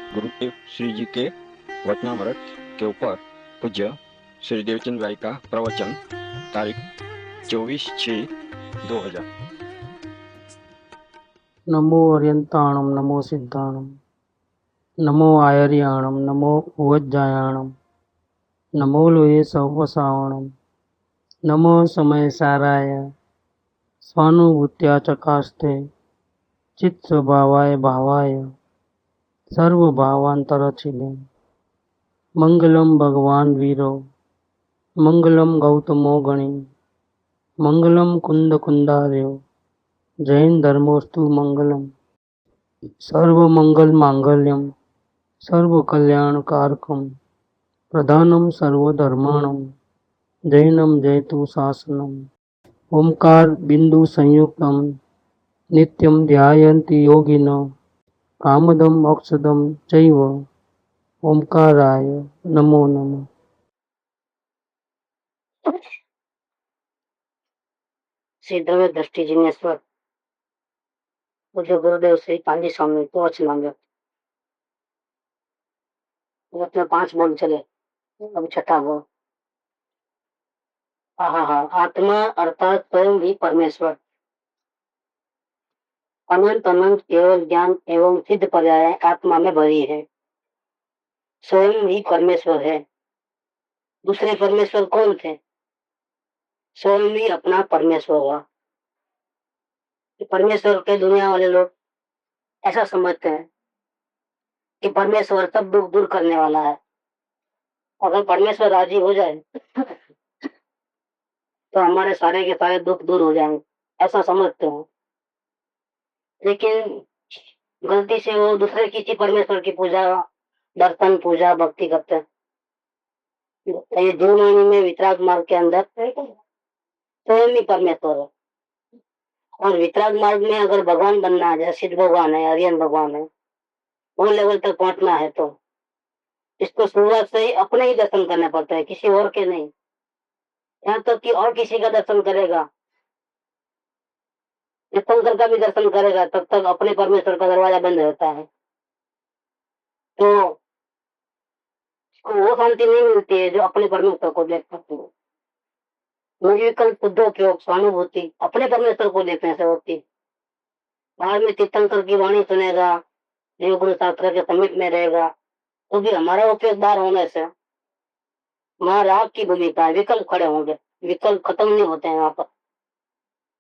गुरुदेव श्री जी के वचनामृत के ऊपर पूज्य श्री देवचंद भाई का प्रवचन तारीख 24/6/2000। नमो अर्यंताणम नमो सिद्धाणम नमो आयर्याणम नमो उवज्जायाणम नमो लोये सवसावणम नमो समय साराय स्वानुभूत्या चकास्ते चित्त स्वभावाय भावाय सर्वभावांतरचिले मंगलम भगवान वीरो मंगलम गौतमो गणि मंगलम कुंद कुंदार्यो जैन धर्मोस्तु मंगलम सर्वमंगल मांगल्यम सर्व कल्याण कारकम प्रधानम सर्वधर्माणम जैनम जयतु शासनम ओंकार बिंदु संयुक्तम नित्यम ध्यायन्ति योगिनो कामदम मोक्षदम चैव ओंकाराय नमो नमः। श्री द्रव्य दृष्टि जिनेश्वर पूज्य गुरुदेव श्री पांडी स्वामी तो वचनामृत में 5 बोल चले, अब छठा बोल। आत्मा अर्थात स्वयं ही परमेश्वर अनंत अनंत केवल ज्ञान एवं सिद्ध पर्याय आत्मा में भरी है। स्वयं ही परमेश्वर है। दूसरे परमेश्वर कौन थे? स्वयं ही अपना परमेश्वर हुआ। परमेश्वर के दुनिया वाले लोग ऐसा समझते हैं कि परमेश्वर सब दुख दूर करने वाला है। अगर परमेश्वर राजी हो जाए तो हमारे सारे के सारे दुख दूर हो जाएंगे, ऐसा समझते हैं। लेकिन गलती से वो दूसरे किसी परमेश्वर की पूजा, दर्शन, पूजा, भक्ति करते हैं। ये जीवनी में वितराग मार्ग के अंदर स्वयं ही परमेश्वर है। और वितराग मार्ग में अगर भगवान बनना है, जैसे सिद्ध भगवान है, आर्यन भगवान है, वो लेवल तक पहुंचना है तो इसको शुरुआत से ही अपने ही दर्शन करने पड़ता है, किसी और के नहीं। यहाँ तक कि और किसी का दर्शन करेगा, तीर्थंकर का भी दर्शन करेगा, तब तक अपने परमेश्वर का दरवाजा बंद रहता है। तो वो शांति नहीं मिलती है जो अपने परमेश्वर को देख सकती है। निर्विकल्प शुद्धोपयोग स्वानुभूति अपने परमेश्वर को देखने से होती। बाद में तीर्थंकर की वाणी सुनेगा, देवगुरु शास्त्र के समीप में रहेगा, तो भी हमारा उपयोग बाहर होने से वहाँ राग की भूमिका, विकल्प खड़े होंगे, विकल्प खत्म नहीं होते हैं वहां पर।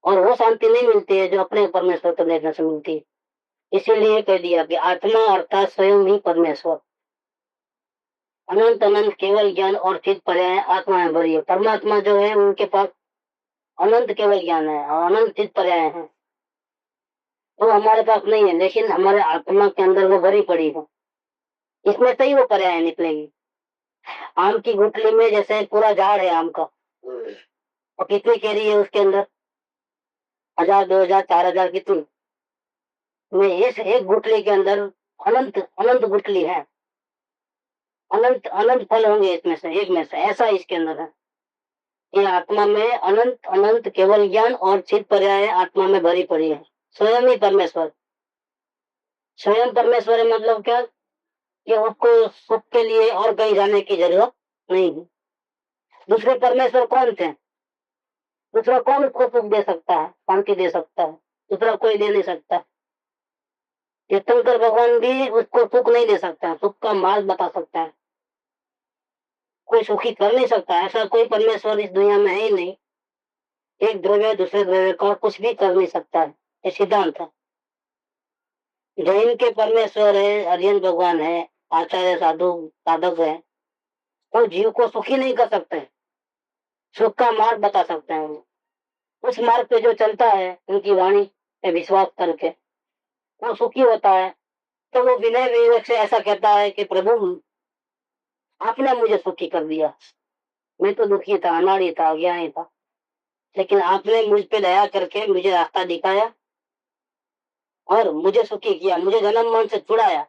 और वो शांति नहीं मिलती है जो अपने परमेश्वर को देखने से मिलती है। इसीलिए कह दिया कि आत्मा अर्थात स्वयं ही परमेश्वर अनंत अनंत केवल ज्ञान और चित पर्याय आत्मा में भरी है। परमात्मा जो है उनके पास अनंत केवल ज्ञान है और अनंत चित पर्याय है, तो हमारे पास नहीं है। लेकिन हमारे आत्मा के अंदर वो भरी पड़ी है, इसमें से ही वो पर्याय निकलेगी। आम की गुठली में जैसे पूरा झाड़ है आम का, और कितनी केरी है उसके अंदर, 1000, 2000, 4000, कितनी में इस एक गुठली के अंदर अनंत अनंत गुठली है, अनंत अनंत फल होंगे इसमें से, एक में से। ऐसा इसके अंदर है। ये आत्मा में अनंत अनंत केवल ज्ञान और चित पर्याय आत्मा में भरी पड़ी है। स्वयं ही परमेश्वर, स्वयं परमेश्वर है मतलब क्या कि उसको सुख के लिए और कहीं जाने की जरूरत नहीं है। दूसरे परमेश्वर कौन थे? दूसरा कौन उसको सुख दे सकता है, शांति दे सकता है? दूसरा कोई दे नहीं सकता। तीर्थंकर भगवान भी उसको सुख नहीं दे सकता, सुख का मार्ग बता सकता है। कोई सुखी कर नहीं सकता, ऐसा कोई परमेश्वर इस दुनिया में है ही नहीं। एक द्रव्य दूसरे द्रव्य का कुछ भी कर नहीं सकता है, ये सिद्धांत है। जैन के परमेश्वर है, आर्यन भगवान है, आचार्य साधु साधक है, वो जीव को सुखी नहीं कर सकते, सुख का मार्ग बता सकते हैं। उस मार्ग पे जो चलता है उनकी वाणी पे विश्वास करके वो सुखी होता है। तो वो विनय विवेक से ऐसा कहता है कि प्रभु आपने मुझे सुखी कर दिया, मैं तो दुखी था, अनाड़ी था, अज्ञानी था, लेकिन आपने मुझ पे दया करके मुझे रास्ता दिखाया और मुझे सुखी किया, मुझे जन्म मन से छुड़ाया।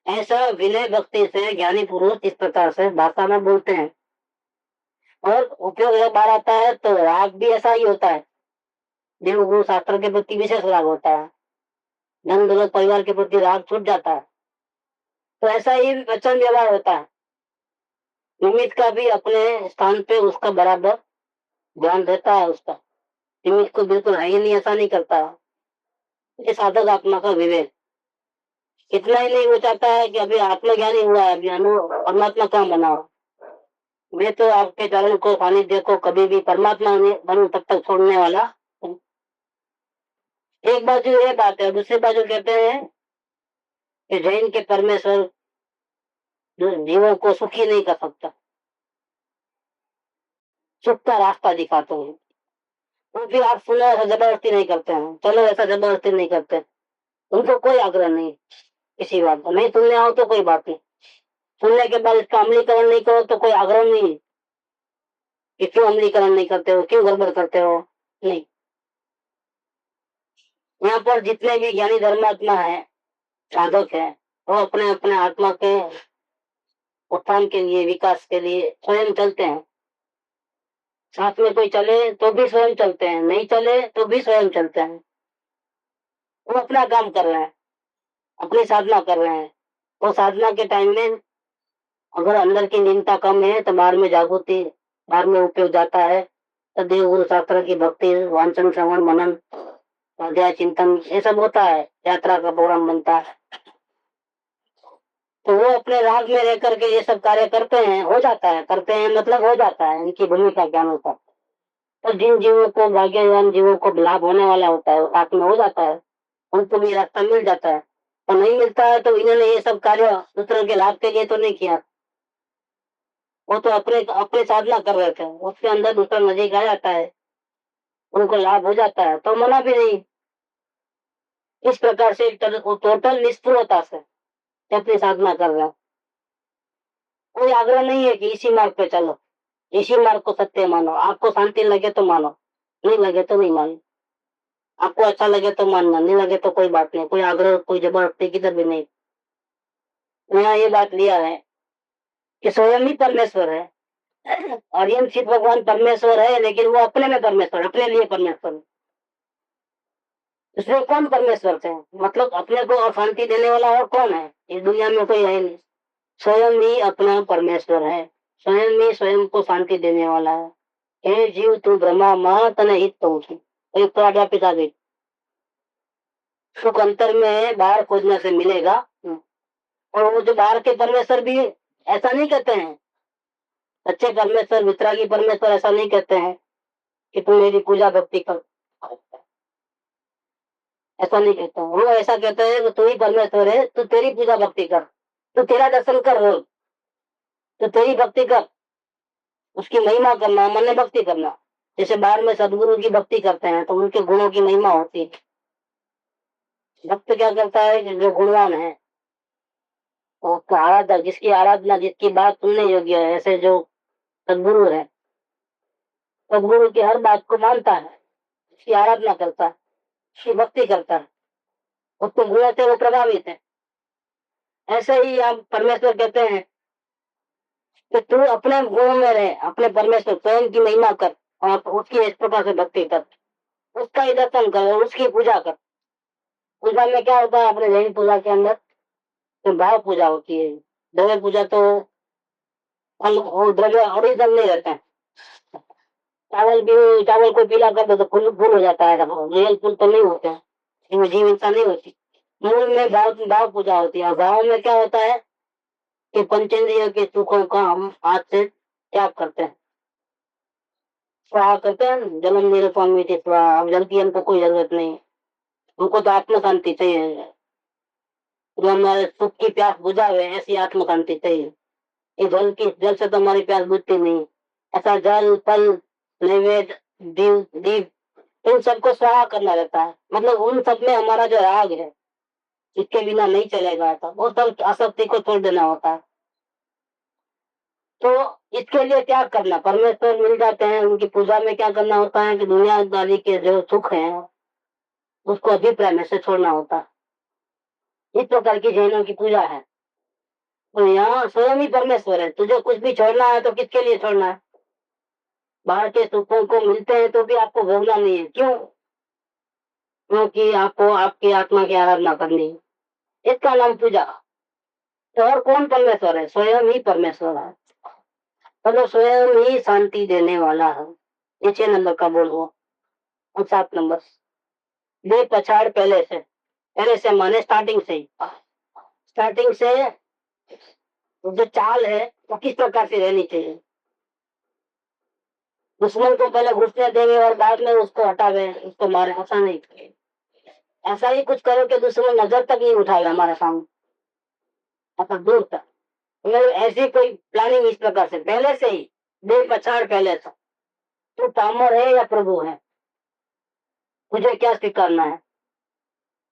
ऐसा विनय भक्ति से ज्ञानी पुरुष इस प्रकार से भाषा में बोलते हैं। और उपयोग जब बार आता है तो राग भी ऐसा ही होता है। देवगुरु शास्त्र के प्रति विशेष राग होता है, धन दौलत परिवार के प्रति राग छूट जाता है। तो ऐसा ही वचन व्यवहार होता है। निमित्त का भी अपने स्थान पे उसका बराबर ध्यान देता है उसका। निमित्त को बिल्कुल है ही नहीं, ऐसा नहीं करता। ये साधक आत्मा का विवेक। इतना ही नहीं, वो चाहता है कि अभी आत्मज्ञानी हुआ है, अभी परमात्मा कहाँ बना हो। मैं तो आपके चरण को, सानिध्य को कभी भी परमात्मा नहीं बनूं तब तक छोड़ने वाला। एक बाजू ये बात है, दूसरी बाजू कहते हैं कि जैन के परमेश्वर जीवों को सुखी नहीं कर सकता, सुख का रास्ता दिखाते हैं। तो फिर आप सुनो, ऐसा जबरदस्ती नहीं करते हैं, चलो ऐसा जबरदस्ती नहीं करते। उनको कोई आग्रह नहीं किसी बात का, नहीं सुनने आओ तो कोई बात नहीं, सुनने के बाद इसका अमलीकरण नहीं करो तो कोई आग्रह नहीं कि क्यों अमलीकरण नहीं करते हो, क्यों गड़बड़ करते हो। नहीं, यहाँ पर जितने भी ज्ञानी धर्मात्मा है, साधक है, वो अपने अपने आत्मा के उत्थान के लिए, विकास के लिए स्वयं चलते हैं। साथ में कोई चले तो भी स्वयं चलते हैं, नहीं चले तो भी स्वयं चलते हैं। वो अपना काम कर रहे हैं, अपनी साधना कर रहे हैं। वो साधना के टाइम में अगर अंदर की नींदता कम है तो बाहर में जागृति, बाहर में उपयोग जाता है। तो देव गुरु शास्त्र की भक्ति, वांचन, श्रवण, मनन, स्वाध्याय, चिंतन, ये सब होता है, यात्रा का प्रोग्राम बनता है। तो वो अपने राग में रह करके ये सब कार्य करते हैं, हो जाता है, करते हैं मतलब हो जाता है, इनकी भूमिका ज्ञान होता है। तो जिन जीवों को, भाग्यवान जीवों को लाभ होने वाला होता है, वो साथ में हो जाता है, उनको भी रास्ता मिल जाता है। और नहीं मिलता है तो इन्होंने ये सब कार्य दूसरों के लाभ के लिए तो नहीं किया, वो तो अपने अपने साधना कर रहे थे, उसके अंदर दूसरा नजदीक आ जाता है, उनको लाभ हो जाता है तो मना भी नहीं। इस प्रकार से टोटल निष्ठुरता से अपनी साधना कर रहे हैं। कोई आग्रह नहीं है कि इसी मार्ग पे चलो, इसी मार्ग को सत्य मानो, आपको शांति लगे तो मानो, नहीं लगे तो नहीं मानो, आपको अच्छा लगे तो मानना, नहीं लगे तो कोई बात नहीं, कोई आग्रह, कोई जबरदस्ती किधर भी नहीं। यहाँ ये बात लिया है कि स्वयं ही परमेश्वर है, और ये शिव भगवान परमेश्वर है, लेकिन वो अपने में परमेश्वर, अपने लिए परमेश्वर है। इसलिए कौन परमेश्वर थे, मतलब अपने को अशांति देने वाला और कौन है इस दुनिया में, कोई है नहीं। स्वयं ही अपना परमेश्वर है, स्वयं ही स्वयं को शांति देने वाला है। हे जीव तू ब्रह्मा मत न हित तो पिता गई, सुख अंतर में है, बाहर खोजने से मिलेगा। और वो जो बाहर के परमेश्वर भी ऐसा नहीं कहते हैं, सच्चे परमेश्वर, वितरागी परमेश्वर ऐसा नहीं कहते हैं कि तू मेरी पूजा भक्ति कर, ऐसा नहीं कहते हैं। वो ऐसा कहते हैं कि तू ही परमेश्वर है, तू तेरी पूजा भक्ति कर, तू तेरा दर्शन कर रोज, तो तेरी भक्ति कर, उसकी महिमा करना, मन में भक्ति करना। जैसे बाहर में सदगुरु की भक्ति करते हैं तो उनके गुणों की महिमा होती है। भक्त क्या करता है कि जो गुणवान है, उसका आराधना, जिसकी आराधना, जिसकी बात सुनने योग्य है, ऐसे जो सदगुरु है, सदगुरु की हर बात को मानता है, उसकी आराधना करता है, उसकी भक्ति करता है, उसके गुणों से वो प्रभावित है। ऐसे ही आप परमेश्वर कहते हैं कि तू अपने गुणों में रहे, अपने परमेश्वर स्वयं की महिमा कर और उसकी इस प्रकार से भक्ति कर, उसका ही दर्शन कर और उसकी पूजा कर। पूजा में क्या होता है, अपने जैन पूजा के अंदर तो भाव पूजा होती है। द्रव्य पूजा तो और द्रव्य ओरिजिनल नहीं रहते हैं। चावल भी, चावल को पीला कर दो तो फूल फूल हो जाता है, रियल फूल तो नहीं होते हैं, इनमें जीवनता नहीं होती। मूल में भाव भाव पूजा होती है। भाव में क्या होता है कि पंचेंद्रियों के सुखों का हम हाथ से त्याग करते हैं, स्वाहा करते हैं, जन्म निरूपण स्वाहा। अब जल की हमको कोई जरूरत नहीं, हमको तो आत्म शांति चाहिए, जो हमारे सुख की प्यास बुझावे, ऐसी आत्म शांति चाहिए। ये जल से तो हमारी प्यास बुझती नहीं। ऐसा जल, फल, नैवेद्य, दीव दीप, इन सबको स्वाहा करना रहता है, मतलब उन सब में हमारा जो राग है, इसके बिना नहीं चलेगा, था वो सब आसक्ति को छोड़ देना होता है। तो इसके लिए त्याग करना, परमेश्वर मिल जाते हैं, उनकी पूजा में क्या करना होता है कि दुनियादारी के जो सुख है उसको अभिप्राय में से छोड़ना होता है। इस प्रकार की जैनों की पूजा है। तो यहाँ स्वयं ही परमेश्वर है, तुझे कुछ भी छोड़ना है तो किसके लिए छोड़ना है। बाहर के सुखों को मिलते हैं तो भी आपको भोगना नहीं है, क्यों? क्योंकि आपको आपकी आत्मा की आराधना करनी है, इसका नाम पूजा। तो और कौन परमेश्वर है? स्वयं ही परमेश्वर है। मतलब स्वयं ही शांति देने वाला है। ये 6 नंबर का बोल हुआ। और 7 नंबर, दे पछाड़ पहले से माने स्टार्टिंग से ही। स्टार्टिंग से जो चाल है वो किस प्रकार से रहनी चाहिए। दुश्मन को पहले घुसने देवे और बाद में उसको हटावे, उसको मारे, ऐसा नहीं। ऐसा ही कुछ करो कि दुश्मन नजर तक नहीं उठाएगा हमारे सामने, ऐसा दूर तक। मतलब ऐसी कोई प्लानिंग इस प्रकार से पहले से ही, दे पछाड़ पहले से। तू पामर है या प्रभु है, तुझे क्या स्वीकारना है?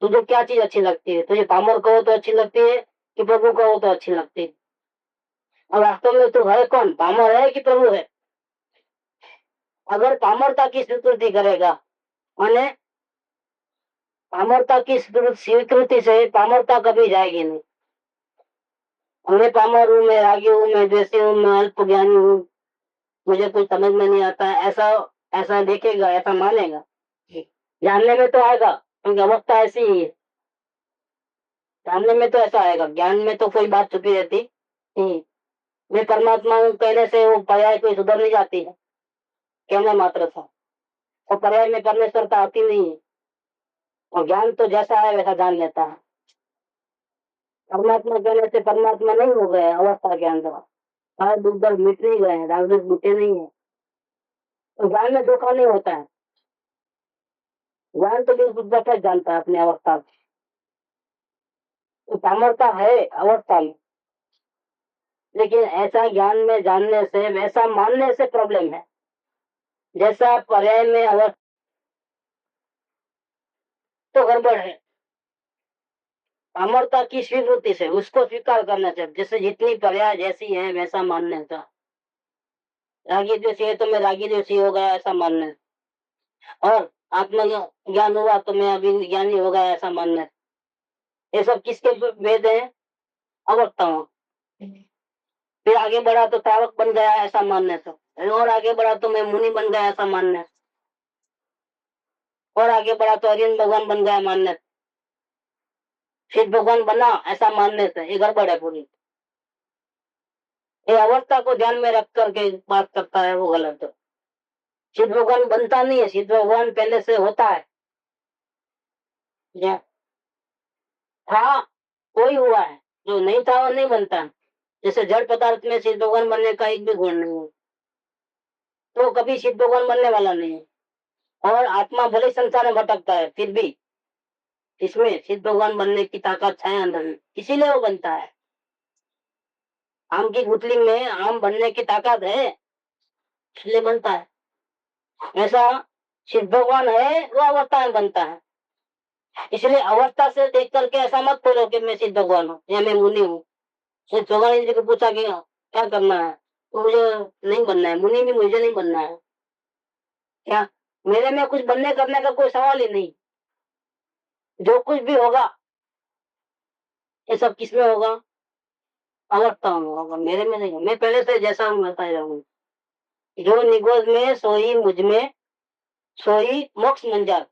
तुझे क्या चीज अच्छी लगती है? तुझे पामर कहो तो अच्छी लगती है कि प्रभु कहो तो अच्छी लगती है? और वास्तव में तू है कौन, पामर है कि प्रभु है? अगर पामरता की स्वीकृति करेगा, माने पामरता की स्वीकृति से पामरता कभी जाएगी नहीं। मैं पामर हूँ, मैं रागी हूँ, मैं द्वेषी हूँ, मैं अल्प ज्ञानी हूँ, मुझे कुछ समझ में नहीं आता है, ऐसा ऐसा देखेगा, ऐसा मानेगा? जानने में तो आएगा, क्योंकि अवस्था ऐसी ही है। जानने में तो ऐसा आएगा, ज्ञान में तो कोई बात छुपी रहती नहीं। मैं परमात्मा हूँ कहने से वो पर्याय कोई सुधर नहीं जाती है, कहने मात्र था। और पर्याय में परमेश्वरता आती नहीं है। और ज्ञान तो जैसा है वैसा जान लेता है। परमात्मा कहने से परमात्मा नहीं हो गए अवस्था के अंदर। सारे दुख दर्द मिट नहीं गए, राग द्वेष मिटे नहीं है। तो ज्ञान में धोखा नहीं होता है। ज्ञान तो बिल्कुल परफेक्ट जानता है अपनी अवस्था को। तो सामर्थ्य है अवस्था में, लेकिन ऐसा ज्ञान में जानने से, वैसा मानने से प्रॉब्लम है। जैसा पर्याय में अवस्था तो गड़बड़ है। अमरता की स्वीकृति से उसको स्वीकार करना चाहिए, जैसे जितनी पर्याय जैसी है वैसा मानने का। रागी द्वेषी है तो मैं रागी द्वेषी हो गया ऐसा मानने, और आत्म ज्ञान हुआ तो मैं अभी ज्ञानी हो गया ऐसा मानने। ये सब किसके वेद है? अवस्थाओं। फिर आगे बढ़ा तो श्रावक बन गया ऐसा मानने से, और आगे बढ़ा तो मैं मुनि बन गया ऐसा मानने, और आगे बढ़ा तो अरियन भगवान बन गया मानने, शिव भगवान बना ऐसा मानने से ये गड़बड़ है पूरी। ये अवस्था को ध्यान में रख करके बात करता है वो गलत है। शिव भगवान बनता नहीं है, शिव भगवान पहले से होता है। था कोई हुआ है, जो नहीं था वो नहीं बनता। जैसे जड़ पदार्थ में शिव भगवान बनने का एक भी गुण नहीं है, तो कभी शिव भगवान बनने वाला नहीं है। और आत्मा भले संसार में भटकता है, फिर भी इसमें शिव भगवान बनने की ताकत है अंदर में, इसीलिए वो बनता है। आम की गुठली में आम बनने की ताकत है, इसलिए बनता है। ऐसा शिव भगवान है वो अवस्था में बनता है। इसलिए अवस्था से देख करके ऐसा मत बोलो कि मैं शिव भगवान हूँ या मैं मुनि हूँ। शिव भगवान जी को पूछा कि क्या करना है, तो मुझे नहीं बनना है, मुनि भी मुझे नहीं बनना है। क्या मेरे में कुछ बनने करने का कोई सवाल ही नहीं। जो कुछ भी होगा ये सब किसमें होगा? अवस्था में होगा, मेरे में नहीं। मैं पहले से जैसा हूँ वैसा ही रहूंगा। जो निगोद में सोई मुझ में, सोई मोक्ष मंजार।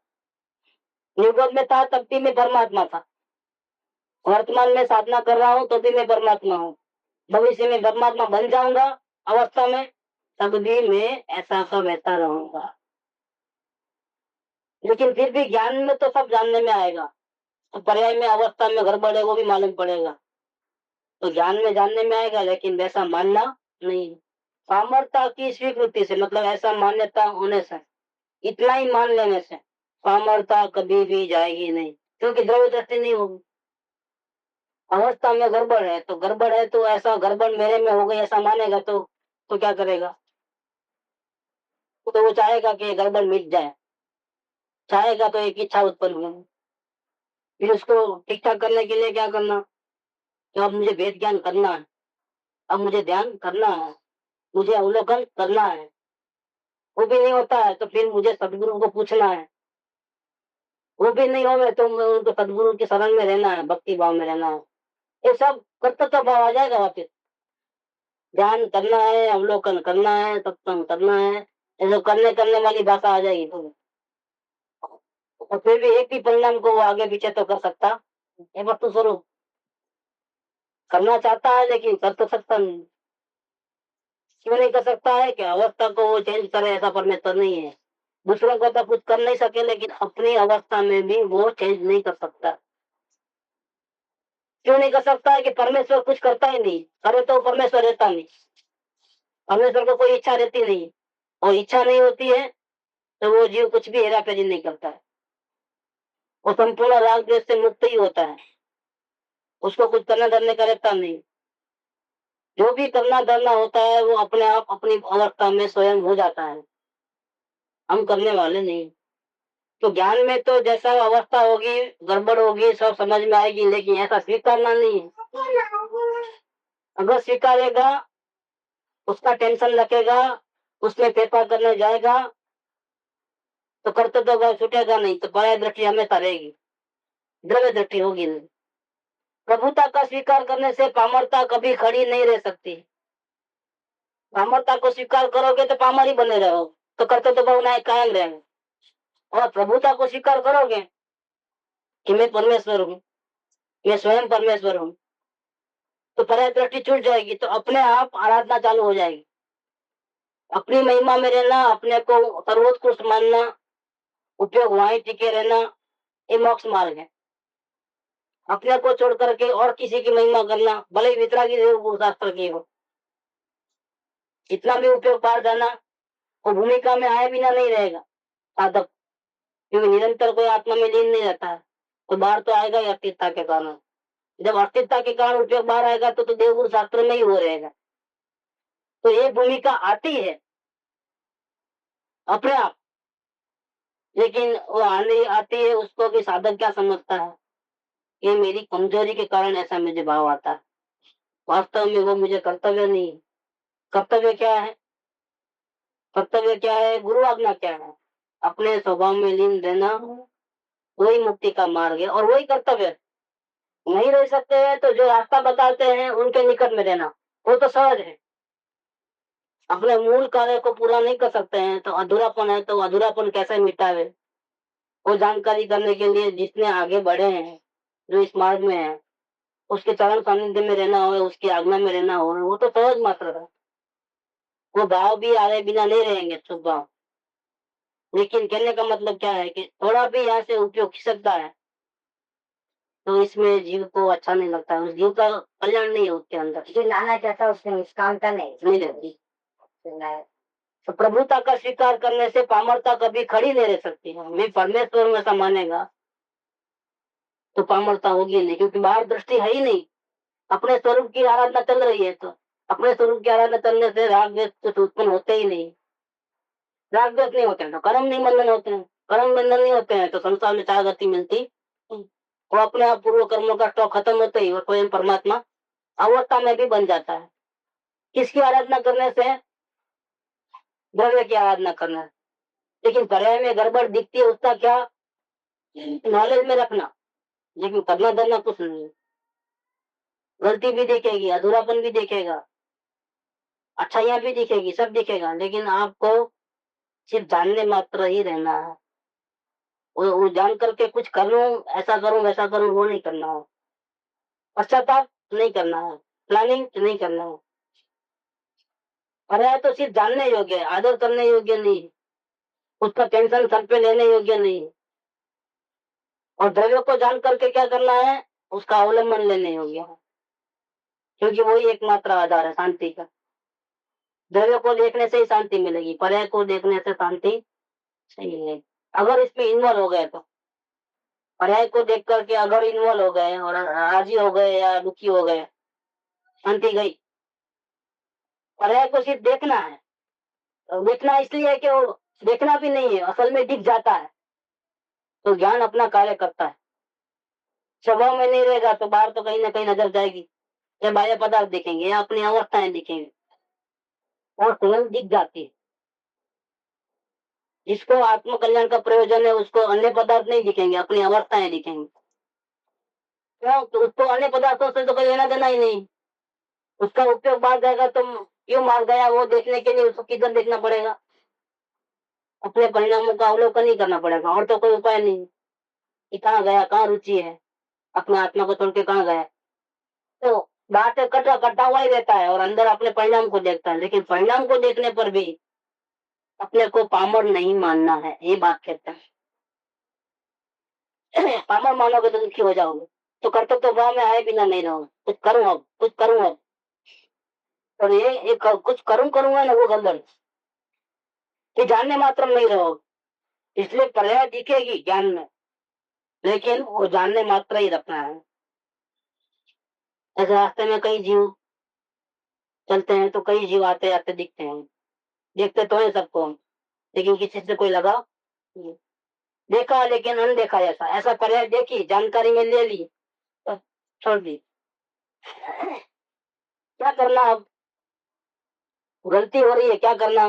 निगोद में था तब भी मैं परमात्मा था, वर्तमान में साधना कर रहा हूँ तो भी मैं परमात्मा हूँ, भविष्य में परमात्मा बन जाऊंगा अवस्था में, तब भी मैं ऐसा का वैसा रहूंगा। लेकिन फिर भी ज्ञान में तो सब जानने में आएगा, तो पर्याय में अवस्था में गड़बड़ है वो भी मालूम पड़ेगा। तो ज्ञान में जानने में आएगा, लेकिन वैसा मानना नहीं। सामर्थ्य की स्वीकृति से मतलब ऐसा मान्यता होने से, इतना ही मान लेने से सामर्थ्य कभी भी जाएगी नहीं, क्योंकि द्रव्य दृष्टि नहीं होगी। अवस्था में गड़बड़ है तो गड़बड़ है, तो ऐसा गड़बड़ मेरे में हो गई ऐसा मानेगा तो क्या करेगा? तो वो चाहेगा कि गड़बड़ मिट जाए, चाहेगा तो एक इच्छा उत्पन्न हो। फिर उसको ठीक ठाक करने के लिए क्या करना? तो अब मुझे वेद ज्ञान करना है, अब मुझे ध्यान करना है, मुझे अवलोकन करना है। वो भी नहीं होता है तो फिर मुझे सदगुरु को पूछना है। वो भी नहीं हो तो उनको सदगुरु की शरण में रहना है, भक्ति भाव में रहना है। ये सब कर्तव्य भाव आ जाएगा वापिस। ध्यान करना है, अवलोकन करना है, सत्संग करना है, ये सब करने करने वाली भाषा आ जाएगी तो। और फिर भी एक ही परिणाम को वो आगे पीछे तो कर सकता, ये वस्तु स्वरूप। करना चाहता है लेकिन कर तो सकता नहीं। क्यों नहीं कर सकता है कि अवस्था को वो चेंज करे, ऐसा परमेश्वर नहीं है। दूसरों को तो कुछ कर नहीं सके, लेकिन अपनी अवस्था में भी वो चेंज नहीं कर सकता। क्यों नहीं कर सकता है कि परमेश्वर कुछ करता ही नहीं, करे तो परमेश्वर रहता नहीं। परमेश्वर को कोई इच्छा रहती नहीं, और इच्छा नहीं होती है तो वो जीव कुछ भी हेरा फेरी नहीं करता है। वो संपूर्ण राग द्वेष से मुक्त ही होता है, उसको कुछ करना धरने का रहता नहीं। जो भी करना धरना होता है वो अपने आप अपनी अवस्था में स्वयं हो जाता है, हम करने वाले नहीं। तो ज्ञान में तो जैसा अवस्था होगी, गड़बड़ होगी, सब समझ में आएगी, लेकिन ऐसा स्वीकारना नहीं है। अगर स्वीकारेगा, उसका टेंशन रखेगा, उसमें फेरफार करने जाएगा तो कर्तव्य भाव छूटेगा नहीं, तो पराय दृष्टि हमेशा रहेगी, द्रव्य दृष्टि होगी नहीं। प्रभुता का स्वीकार करने से पामरता कभी खड़ी नहीं रह सकती। पामरता को स्वीकार करोगे तो पामर ही बने रहो, तो कर्तव्य भावनाएं कायम रहेंगे। और प्रभुता को स्वीकार करोगे कि मैं परमेश्वर हूँ, मैं स्वयं परमेश्वर हूँ, तो पराय दृष्टि छूट जाएगी, तो अपने आप आराधना चालू हो जाएगी। अपनी महिमा में रहना, अपने को सर्वोत्कृष्ट मानना, उपयोग वहीं टिके रहना, ये मोक्ष मार्ग है। अपने को छोड़ करके और किसी की महिमा करना, भले ही वितरागी शास्त्र की हो, इतना भी उपयोग बाहर जाना, वो भूमिका में आए बिना नहीं रहेगा साधक, क्योंकि निरंतर कोई आत्मा में लीन नहीं रहता है, तो बाहर तो आएगा ही अस्थिरता के कारण। जब अस्थिरता के कारण उपयोग बाहर आएगा तो देवगुरु शास्त्र में ही हो रहेगा। तो ये भूमिका आती है अपने आप, लेकिन वो आने आती है, उसको भी साधक क्या समझता है, ये मेरी कमजोरी के कारण ऐसा मुझे भाव आता है। वास्तव में वो मुझे कर्तव्य नहीं है। कर्तव्य क्या है? कर्तव्य क्या है? गुरु आज्ञा क्या है? अपने स्वभाव में लीन रहना, वही मुक्ति का मार्ग है और वही कर्तव्य है। नहीं रह सकते हैं तो जो रास्ता बताते हैं उनके निकट में रहना, वो तो सहज है। अपने मूल कार्य को पूरा नहीं कर सकते हैं तो अधूरापन है, तो अधूरापन कैसे मिटावे, वो जानकारी करने के लिए जिसने आगे बढ़े हैं, जो इस मार्ग में है, उसके चरण सानिध्य में रहना हो, उसकी आज्ञा में रहना हो, वो तो सहज मात्र है। वो भाव भी आए बिना नहीं रहेंगे, शुभ भाव। लेकिन कहने का मतलब क्या है कि थोड़ा भी यहाँ से उपयोग खिसकता है तो इसमें जीव को अच्छा नहीं लगता है, उस जीव का कल्याण नहीं है उसके अंदर, जो लाना चाहता है उसने निष्काम का नहीं रहती। तो प्रभुता का स्वीकार करने से पामरता कभी खड़ी नहीं रह सकती है। मैं परमेश्वर हूं ऐसा मानेगा तो पामरता होगी नहीं, क्योंकि बाहर दृष्टि है ही नहीं। अपने स्वरूप की आराधना चल रही है, तो अपने स्वरूप की आराधना चलने से राग द्वेष कुछ उत्पन्न होते ही नहीं। राग द्वेष नहीं होते हैं तो कर्म नहीं बंधन होते हैं, कर्म बंधन नहीं होते हैं तो संसार में चाह गति मिलती। वो अपने आप पूर्व कर्मों का स्टॉक खत्म होते ही वो स्वयं परमात्मा अवस्था में भी बन जाता है। किसकी आराधना करने से? द्रव्य की आराधना करना। लेकिन पर्याय में गड़बड़ दिखती है, उसका क्या? नॉलेज में रखना, लेकिन करना धरना कुछ नहीं। गलती भी देखेगी, अधूरापन भी देखेगा, अच्छाइयां भी दिखेगी, सब दिखेगा, लेकिन आपको सिर्फ जानने मात्र ही रहना है। वो जान करके कुछ करूं, ऐसा करूं वैसा करूं, वो नहीं करना हो। पश्चाताप नहीं करना है, प्लानिंग नहीं करना है। पर्याय तो सिर्फ जानने योग्य है, आदर करने योग्य नहीं, उसका टेंशन सर पे लेने योग्य नहीं। और द्रव्य को जान करके क्या करना है? उसका अवलंबन लेने योग्य है, क्योंकि वही एकमात्र आधार है शांति का। द्रव्य को देखने से ही शांति मिलेगी, पर्याय को देखने से शांति नहीं है। अगर इसमें इन्वॉल्व हो गए तो, पर्याय को देख करके अगर इन्वॉल्व हो गए और राजी हो गए या दुखी हो गए, शांति गई। पर्याय को सिर्फ देखना है, तो देखना इसलिए है कि वो देखना भी नहीं है, असल में दिख जाता है, तो ज्ञान अपना कार्य करता है। स्वभाव में नहीं रहेगा तो बाहर तो कहीं ना कहीं नजर जाएगी, या बाह्य पदार्थ दिखेंगे या अपनी अवस्थाएं दिखेंगे, और स्वयं दिख जाती है। जिसको आत्म कल्याण का प्रयोजन है उसको अन्य पदार्थ नहीं दिखेंगे, अपनी अवस्थाएं दिखेंगे। क्यों? तो उसको अन्य पदार्थों से तो कोई लेना देना ही नहीं, उसका उपयोग बाहर जाएगा तो क्यों मार गया वो देखने के लिए उसको किधर देखना पड़ेगा, अपने परिणामों का अवलोकन ही करना पड़ेगा, और तो कोई उपाय नहीं कि कहाँ गया, कहाँ रुचि है, अपने आत्मा को छोड़ के कहाँ गया। तो बाहर से कटा कटा हुआ ही रहता है और अंदर अपने परिणाम को देखता है, लेकिन परिणाम को देखने पर भी अपने को पामर नहीं मानना है, ये बात कहता है। पामर मानोगे तो दुखी हो जाओगे। तो कर्तव्य तो भाव में आए बिना नहीं रहो, कुछ करूं अब, कुछ करूं अब, और ये कुछ करूंगा ना वो गड़बड़, कि जानने मात्र में नहीं रहो। इसलिए पर्याय दिखेगी ज्ञान में, लेकिन वो जानने मात्र ही रखना है। ऐसे रास्ते में कई जीव चलते हैं, तो कई जीव आते आते दिखते हैं, देखते तो है सबको, लेकिन किसी से कोई लगा नहीं। देखा लेकिन अनदेखा, ऐसा ऐसा पर्याय देखी, जानकारी में ले ली, तो छोड़ दी। क्या करना अब, गलती हो रही है, क्या करना,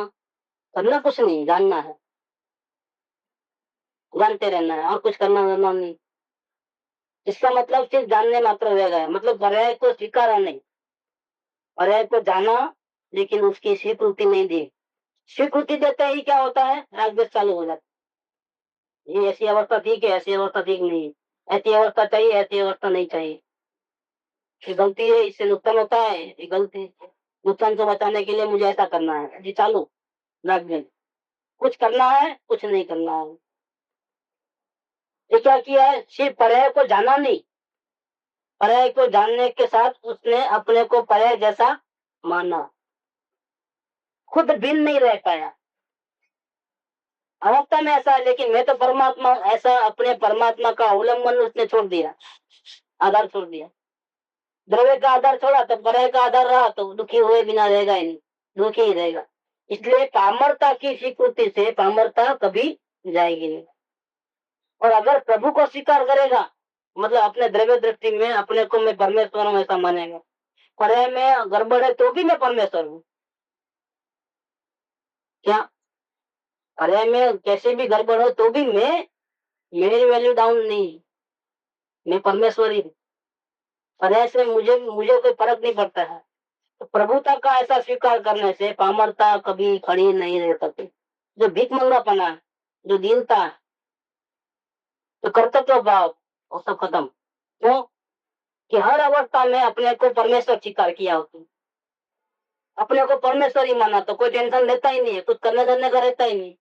करना कुछ नहीं, जानना है, जानते रहना है, और कुछ करना करना नहीं। इसका मतलब सिर्फ जानने मात्र रह गया, मतलब पर्याय को स्वीकारा नहीं, पर्याय को जाना, लेकिन उसकी स्वीकृति नहीं दी। स्वीकृति देते ही क्या होता है, राग द्वेष चालू हो जाता है। ये ऐसी अवस्था ठीक है, ऐसी अवस्था ठीक नहीं है, ऐसी अवस्था चाहिए, ऐसी अवस्था नहीं चाहिए, ये गलती है, इससे नुकसान होता है, ये गलती है, नुकसान से बचाने के लिए मुझे ऐसा करना है, जी चालू राग द्वेष, कुछ करना है, कुछ नहीं करना है। ये क्या किया है, सिर्फ पर्याय को जाना नहीं, पर्याय को जानने के साथ उसने अपने को पर्याय जैसा माना, खुद भिन्न नहीं रह पाया। अवस्था में ऐसा है, लेकिन मैं तो परमात्मा, ऐसा अपने परमात्मा का अवलंबन उसने छोड़ दिया, आधार छोड़ दिया। द्रव्य का आधार छोड़ा तो पर्याय का आधार रहा, तो दुखी हुए बिना रहेगा ही नहीं, दुखी ही रहेगा। इसलिए पामरता की स्वीकृति से पामरता कभी जाएगी नहीं। और अगर प्रभु को स्वीकार करेगा, मतलब अपने द्रव्य दृष्टि में अपने को मैं परमेश्वर हूँ ऐसा मानेगा, पर्याय में गड़बड़ है तो भी मैं परमेश्वर हूँ, क्या पर्याय में कैसे भी गड़बड़ हो तो भी मैं, मेरी वैल्यू डाउन नहीं, मैं परमेश्वर ही हूँ, पर्याय से मुझे मुझे कोई फर्क नहीं पड़ता है। तो प्रभुता का ऐसा स्वीकार करने से पामरता कभी खड़ी नहीं रह सकती। जो भीख मंगापना है, जो दीनता है, जो कर्तव्य भाव, वो सब खत्म। क्यों कि हर अवस्था में अपने को परमेश्वर स्वीकार किया होता, अपने को परमेश्वर ही माना, तो कोई टेंशन लेता ही नहीं है, कुछ करने धरने का रहता ही नहीं।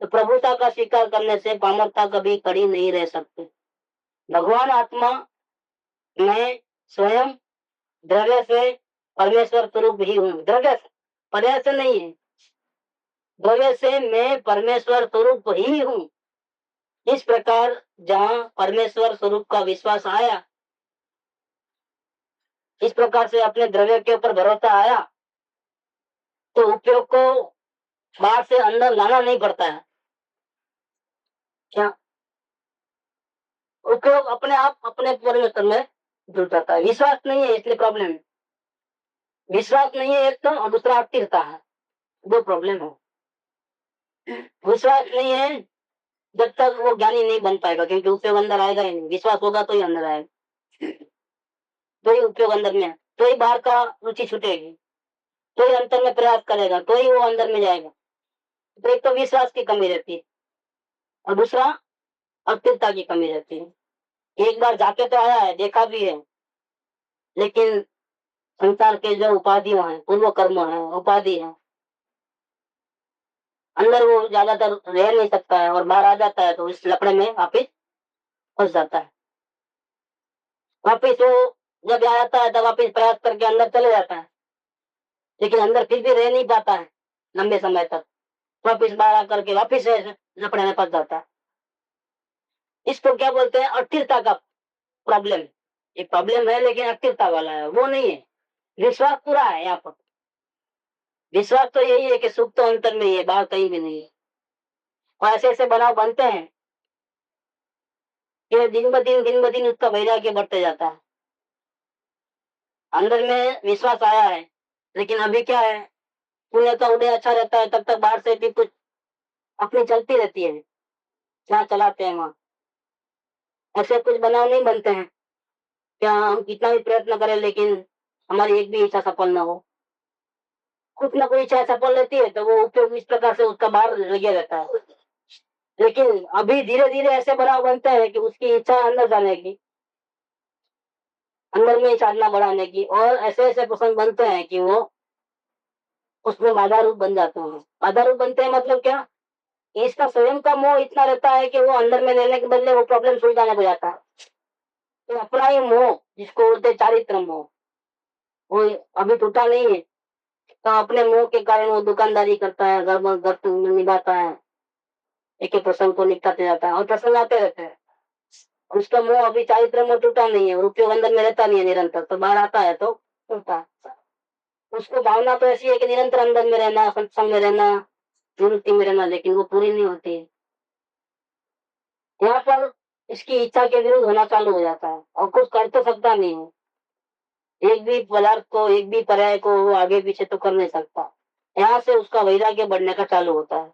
तो प्रभुता का स्वीकार करने से पामरता कभी खड़ी नहीं रह सकती। भगवान आत्मा मैं स्वयं द्रव्य से परमेश्वर स्वरूप ही हूँ, द्रव्य से, पर्याय से नहीं है, द्रव्य से मैं परमेश्वर स्वरूप ही हूँ। इस प्रकार जहाँ परमेश्वर स्वरूप का विश्वास आया, इस प्रकार से अपने द्रव्य के ऊपर भरोसा आया, तो उपयोग को बाहर से अंदर लाना नहीं पड़ता है। क्या उपयोग अपने आप अपने परमेश्वर में जुड़ जाता है। विश्वास नहीं है इसलिए प्रॉब्लम है, विश्वास नहीं है एक तो, और दूसरा अस्थिरता है, दो प्रॉब्लम है। विश्वास नहीं है जब तक वो ज्ञानी नहीं बन पाएगा, क्योंकि उपयोग अंदर आएगा ही नहीं, विश्वास होगा तो ही अंदर आएगा, तो ही उपयोग अंदर में, तो ही बाहर का रुचि छूटेगी, तो ही अंतर में प्रयास करेगा, तो ही वो अंदर में जाएगा। तो एक तो विश्वास की कमी रहती है, और दूसरा अस्थिरता की कमी रहती है। एक बार जाके तो आया है, देखा भी है, लेकिन संसार के जो उपाधियां हैं, पूर्व कर्म है, उपाधि है, अंदर वो ज्यादातर रह नहीं सकता है, और बाहर आ जाता है तो इस लकड़े में वापिस फंस जाता है। वापिस वो जब आ जाता है तब वापिस प्रयास करके अंदर चले जाता है, लेकिन अंदर फिर भी रह नहीं पाता है लंबे समय तक, वापिस बाहर आकर के वापिस लकड़े में फंस जाता है। इसको क्या बोलते हैं, अस्थिरता का प्रॉब्लम। ये प्रॉब्लम है लेकिन अस्थिरता वाला है, वो नहीं है। विश्वास पूरा है यहाँ पर, विश्वास तो यही है कि सुख तो अंतर में ही है, बाहर कहीं भी नहीं है। और ऐसे ऐसे बनाव बनते हैं कि दिन ब दिन उसका वैराग्य बढ़ते जाता है। अंदर में विश्वास आया है, लेकिन अभी क्या है, पुण्य का उदय अच्छा रहता है, तब तक बाहर से भी कुछ अपनी चलती रहती है, जहाँ चलाते हैं वहां। ऐसे कुछ बनाव नहीं बनते हैं, क्या हम कितना भी प्रयत्न करें लेकिन हमारी एक भी इच्छा सफल ना हो। कुछ ना कोई इच्छा सफल रहती है, तो वो उपयोग इस प्रकार से उसका बाहर लगे रहता है। लेकिन अभी धीरे धीरे ऐसे बनाव बनते हैं कि उसकी इच्छा अंदर जाने की, अंदर में ही साधना बढ़ाने की, और ऐसे ऐसे प्रसंग बनते हैं कि वो उसमें बाधा रूप बन जाते हैं। बाधा रूप बनते हैं मतलब क्या, इसका स्वयं का मोह इतना रहता है कि वो अंदर में रहने के बदले वो प्रॉब्लम सुलझाने को जाता है। तो अपना ही मोह, जिसको बोलते हैं चारित्र मोह, वो अभी टूटा नहीं है। तो अपने मोह के कारण वो दुकानदारी करता है, घर निभाता है, एक एक प्रसंग को निपटाते जाता है, और प्रसंग आते रहते हैं। उसका मोह अभी चारित्र मोह टूटा नहीं है, रुपये अंदर में रहता नहीं है निरंतर, तो बाहर आता है तो टूटा है। उसको भावना तो ऐसी है कि निरंतर अंदर में रहना, सत्संग में रहना, निवृत्ति में रहना, लेकिन वो पूरी नहीं होती है। यहाँ पर इसकी इच्छा के विरुद्ध होना चालू हो जाता है, और कुछ कर तो सकता नहीं है। एक भी पदार्थ को, एक भी पर्याय को वो आगे पीछे तो कर नहीं सकता। यहाँ से उसका वैराग्य बढ़ने का चालू होता है।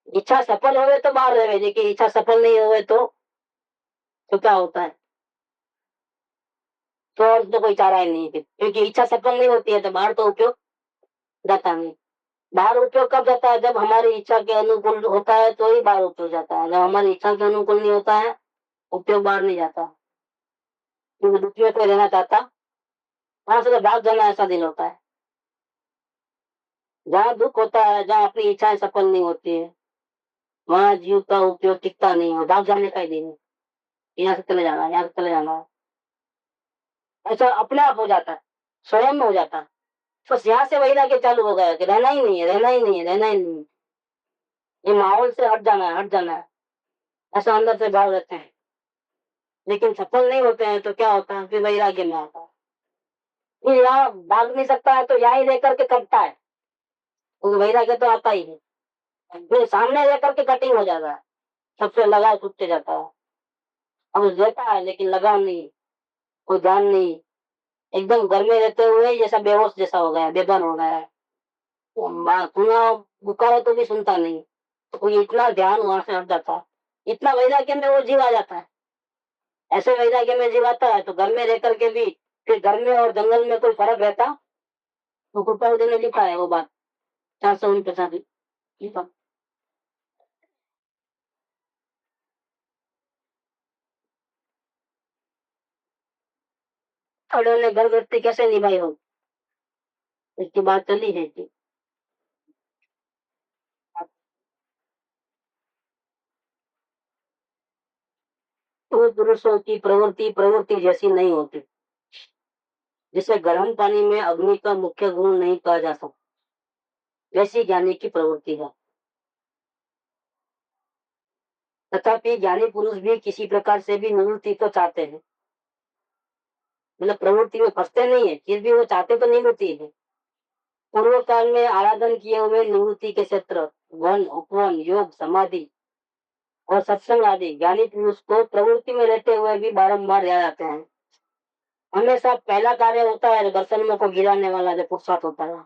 इच्छा सफल होवे तो बाहर रहे, लेकिन इच्छा सफल नहीं होवे तो क्या होता है, तो और तो कोई चारा ही नहीं है, क्योंकि इच्छा सफल नहीं होती है तो बाहर तो उपयोग जाता नहीं। बाहर उपयोग कब जाता है, जब हमारी इच्छा के अनुकूल होता है तो ही बाहर उपयोग जाता है। जब हमारी इच्छा के अनुकूल नहीं होता है, उपयोग बाहर नहीं जाता, क्योंकि दुखी में कोई रहना चाहता, वहां से तो भाग जाना ऐसा दिन होता है। जहाँ दुख होता है, जहाँ अपनी इच्छाएं सफल नहीं होती है, वहां जीव का उपयोग टिकता नहीं है, भाग जाने का ही दिन है। यहाँ से चले जाना, यहाँ से चले जाना, ऐसा अपने आप हो जाता है, स्वयं में हो जाता है। बस यहाँ से वही लाके चालू हो गया कि रहना ही नहीं है, रहना ही नहीं है, रहना ही नहीं है, ये माहौल से हट जाना है, हट जाना है, ऐसा अंदर से भाव रहते हैं। लेकिन सफल नहीं होते हैं तो क्या होता है, फिर वैराग्य में आता है। फिर यहाँ भाग नहीं सकता है तो यहाँ ही रह करके कटता है, क्योंकि वैराग्य तो आता ही है। फिर सामने रह करके कटिंग हो जाता है, सबसे लगाव छूटते जाता है। अब रहता है लेकिन लगाव नहीं, कोई ध्यान नहीं, एकदम घर में रहते हुए जैसा बेहोश जैसा हो गया, बेभान हो गया है। सुना पुकारा तो भी सुनता नहीं, तो कोई इतना ध्यान वहां से हट जाता है, इतना वैराग्य में वो जीव आ जाता है। ऐसे वैराग्य में जीव आता है तो घर में रह करके भी, फिर घर में और जंगल में कोई फर्क रहता, तो कृपाल ने लिखा है वो बात, 449 लिखा। खड़े ने घर गृहस्थी कैसे निभाई हो, इसकी बात चली है कि तो पुरुषों की प्रवृत्ति प्रवृत्ति जैसी नहीं होती, जिसे गर्म पानी में अग्नि का मुख्य गुण नहीं कहा जा सकता, वैसी ज्ञानी की प्रवृत्ति है। तथापि ज्ञानी पुरुष भी किसी प्रकार से भी निवृत्ति तो चाहते हैं, मतलब प्रवृत्ति में फंसते नहीं है, फिर भी वो चाहते तो निवृत्ति है। पूर्व काल में आराधन किए हुए निवृत्ति के क्षेत्र, वन, उपवन, योग, समाधि और सत्संग आदि ज्ञानी पुरुष को प्रवृत्ति में रहते हुए भी बारंबार याद आते हैं। हमेशा पहला कार्य होता है दर्शन को गिराने वाला, जो पुरुषार्थ होता है,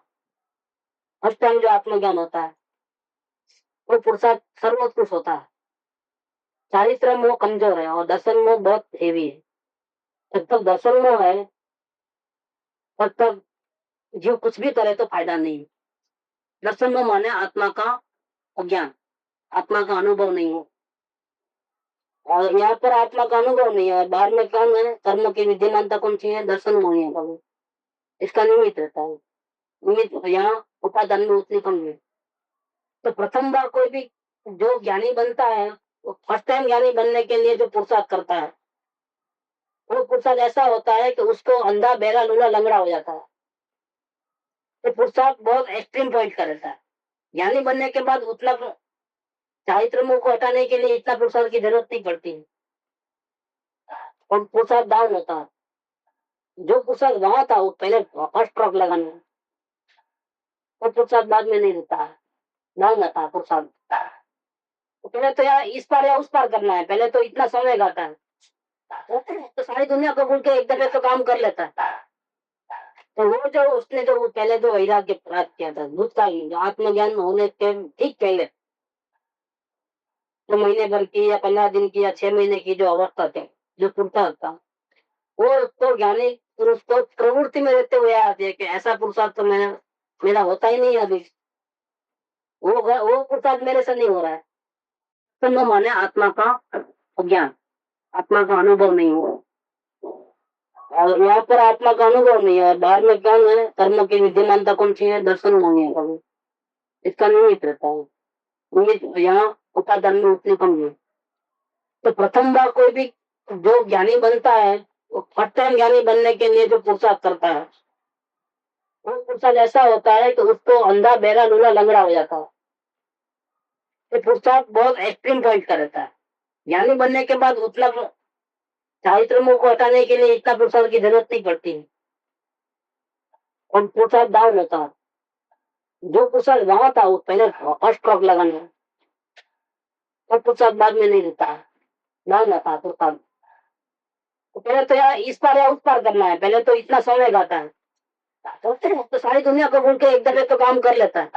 फर्स्ट टाइम जो आत्मज्ञान होता है, वो पुरुषार्थ सर्वोत्कृष्ट होता है। चारित्र मोह कमजोर है और दर्शन मोह बहुत हेवी है। जब तक दर्शन मोह है तब तक जीव कुछ भी करे तो फायदा नहीं। दर्शन मोह माने आत्मा का अज्ञान, आत्मा का अनुभव नहीं हो, और यहाँ पर आत्मा का अनुभव नहीं है। बाहर में कौन है, कर्म की विद्यमानता कौन सी है, दर्शन मोह है कभी, इसका निमित्त रहता है। निमित्त यहाँ उपादान में उतनी कम है। तो प्रथम बार कोई भी जो ज्ञानी बनता है, वो फर्स्ट टाइम ज्ञानी बनने के लिए जो पुरुषार्थ करता है, वो पुरुषार्थ ऐसा होता है कि उसको अंधा बहरा लूला लंगड़ा हो जाता है। तो पुरुषार्थ बहुत एक्सट्रीम पॉइंट का रहता है। ज्ञानी बनने के बाद उतना चारित्र मोह को हटाने के लिए इतना पुरुषार्थ की जरूरत नहीं पड़ती है, और पुरुषार्थ डाउन होता है। जो पुरुषार्थ वहां था वो पहले फर्स्ट ट्रक लगाना, वो पुरुषार्थ बाद में नहीं रहता है, डाउन रहता है पुरुषार्थ। तो पहले तो यार इस पार या उस पार करना है, पहले तो इतना समय गाता है, तो सारी दुनिया को भूल के एक दफे तो काम कर लेता है। तो वो जो उसने जो वो पहले जो वैराग्य प्राप्त किया था भूतकाल में, जो आत्मज्ञान होने के ठीक पहले, जो महीने भर की या 15 दिन की या 6 महीने की जो अवस्था थी, जो पुरुषार्थ था, वो तो ज्ञानी पुरुष को प्रवृत्ति में रहते हुए आते हैं कि ऐसा पुरुषार्थ तो मेरा होता ही नहीं अभी, वो पुरुषार्थ मेरे से नहीं हो रहा है। तो न माने आत्मा का ज्ञान, आत्मा का अनुभव नहीं हुआ, और यहाँ पर आत्मा का अनुभव नहीं है। बाहर में क्या है, कर्म की विद्यमानता कौन सी है, दर्शन नहीं है कभी, इसका निमित्त रहता है। निमित्त यहाँ उपादान में उतनी कम है। तो प्रथम बार कोई भी जो ज्ञानी बनता है, वो फर्स्ट टाइम ज्ञानी बनने के लिए जो पुरुषार्थ करता है, वो पुरुषार्थ ऐसा होता है कि उसको अंधा बहरा लूला लंगड़ा हो जाता है। ये पुरुषार्थ बहुत एक्सट्रीम पॉइंट का रहता है। ज्ञानी बनने के बाद उतना चारित्र्यों को हटाने के लिए इतना पुरुषार्थ की जरूरत नहीं पड़ती है, और पुरुषार्थ डाउन होता है। जो पुरुषार्थ वहां था वो पहले फर्स्ट स्ट्रोक लगाना है, और पुरुषार्थ बाद में नहीं रहता है, डाउन रहता है पुरुषार्थ। तो पहले तो यार इस पार या उस पार करना है, पहले तो इतना समय गाता है, तो सारी दुनिया को बोल के एक दफे तो काम कर लेता है।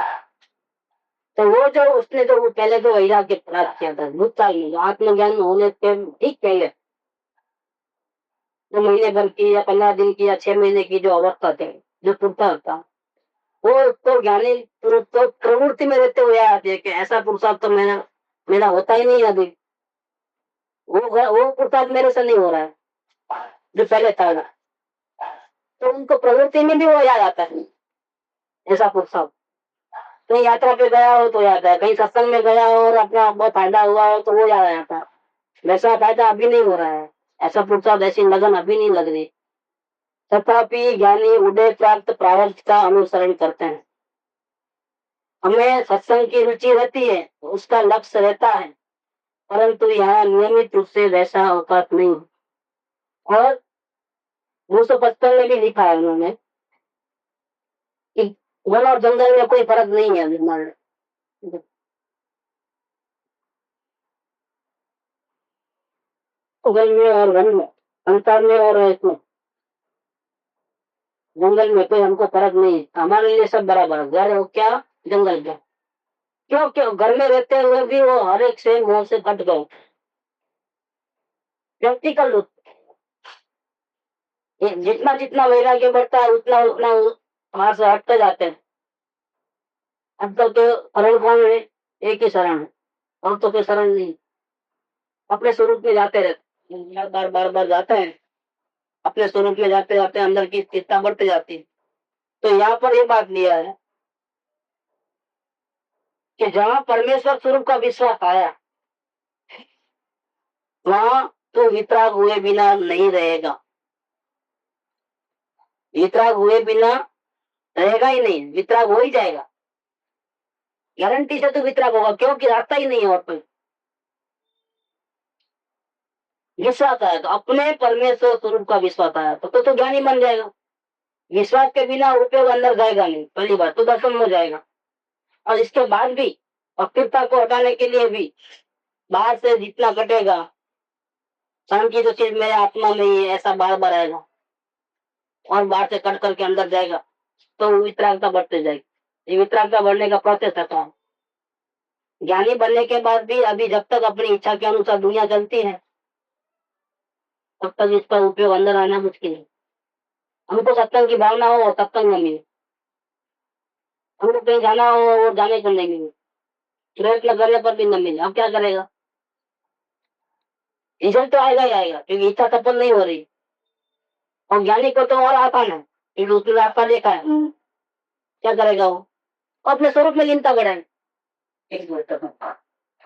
तो वो जो उसने जो वो पहले तो वैराग्य प्राप्त किया था, बुद्धा की आत्मज्ञान होने के ठीक पहले, जो महीने भर की या 15 दिन की या 6 महीने की जो अवस्था थी, जो पुरुषार्थ था, वो तो ज्ञानी तो प्रवृत्ति में रहते हुए आते हैं कि ऐसा पुरुषार्थ तो मेरा मेरा होता ही नहीं अभी। वो पुरुषार्थ मेरे से नहीं हो रहा है जो पहले था। तो उनको प्रवृत्ति में भी वो याद आता है ऐसा पुरुषार्थ। कहीं यात्रा पे गया हो तो याद है, कहीं सत्संग में गया हो और अपना बहुत फायदा हुआ हो तो वो याद आ जाता है। वैसा फायदा अभी नहीं हो रहा है, ऐसा पुरुषार्थ ऐसी लगन अभी नहीं लग रही। तथापि ज्ञानी उदय प्राप्त प्रारब्ध का अनुसरण करते हैं। हमें सत्संग की रुचि रहती है, उसका लक्ष्य रहता है, परंतु यहाँ नियमित रूप से वैसा अवकाश नहीं। और 255 में भी लिखा है उन्होंने कि वन और जंगल में कोई फर्क नहीं है हमारे। जंगल में और वन में, संसार में और इसमें, जंगल में कोई हमको फर्क नहीं, हमारे लिए सब बराबर। घर हो क्या, जंगल क्या, क्यों क्यों घर में रहते हुए भी वो हर एक से मोह से कट गए। प्रैक्टिकल जितना जितना वैराग्य बढ़ता है उतना उतना वहां से हटते जाते हैं। अब तक तो शरण कौन है, एक ही शरण है, और तो कोई शरण नहीं। अपने स्वरूप में जाते रहते, बार बार बार जाते हैं, अपने स्वरूप में जाते जाते अंदर की स्थिरता बढ़ती जाती है। तो यहाँ पर ये बात लिया है कि जहाँ परमेश्वर स्वरूप का विश्वास आया, वहां तो वितराग हुए बिना नहीं रहेगा। वितराग हुए बिना रहेगा ही नहीं, वितराग हो ही जाएगा, गारंटी से तो वितराग होगा, क्योंकि रास्ता ही नहीं है और कोई। विश्वास आया तो अपने परमेश्वर स्वरूप का विश्वास आया तो ज्ञानी बन जाएगा। विश्वास के बिना उपयोग अंदर जाएगा नहीं, पहली बात तो दर्शन हो जाएगा। और इसके बाद भी अस्थिरता को हटाने के लिए भी बाहर से जितना कटेगा, शांति तो चीज मेरे आत्मा में ही है ऐसा बार बार आएगा, और बाहर से कट करके अंदर जाएगा, तो वितरागता बढ़ते जाएगी। ये वितरागता बढ़ने का प्रोसेस रहता है। ज्ञानी बनने के बाद भी अभी जब तक अपनी इच्छा के अनुसार दुनिया चलती है, तब तक इसका उपयोग अंदर आना मुश्किल है। हमको सत्संग की भावना हो और सत्संग न मिले, हमको कहीं जाना हो और जाने को नहीं मिले, प्रयत्न करने पर भी न मिले, अब क्या करेगा? रिजल्ट तो आएगा ही आएगा, क्योंकि इच्छा सफल नहीं हो रही। और ज्ञानी को तो और आसान है, क्योंकि उसने रास्ता देखा है। क्या करेगा वो? अपने स्वरूप में लीनता बढ़ाए। एक मिनट तक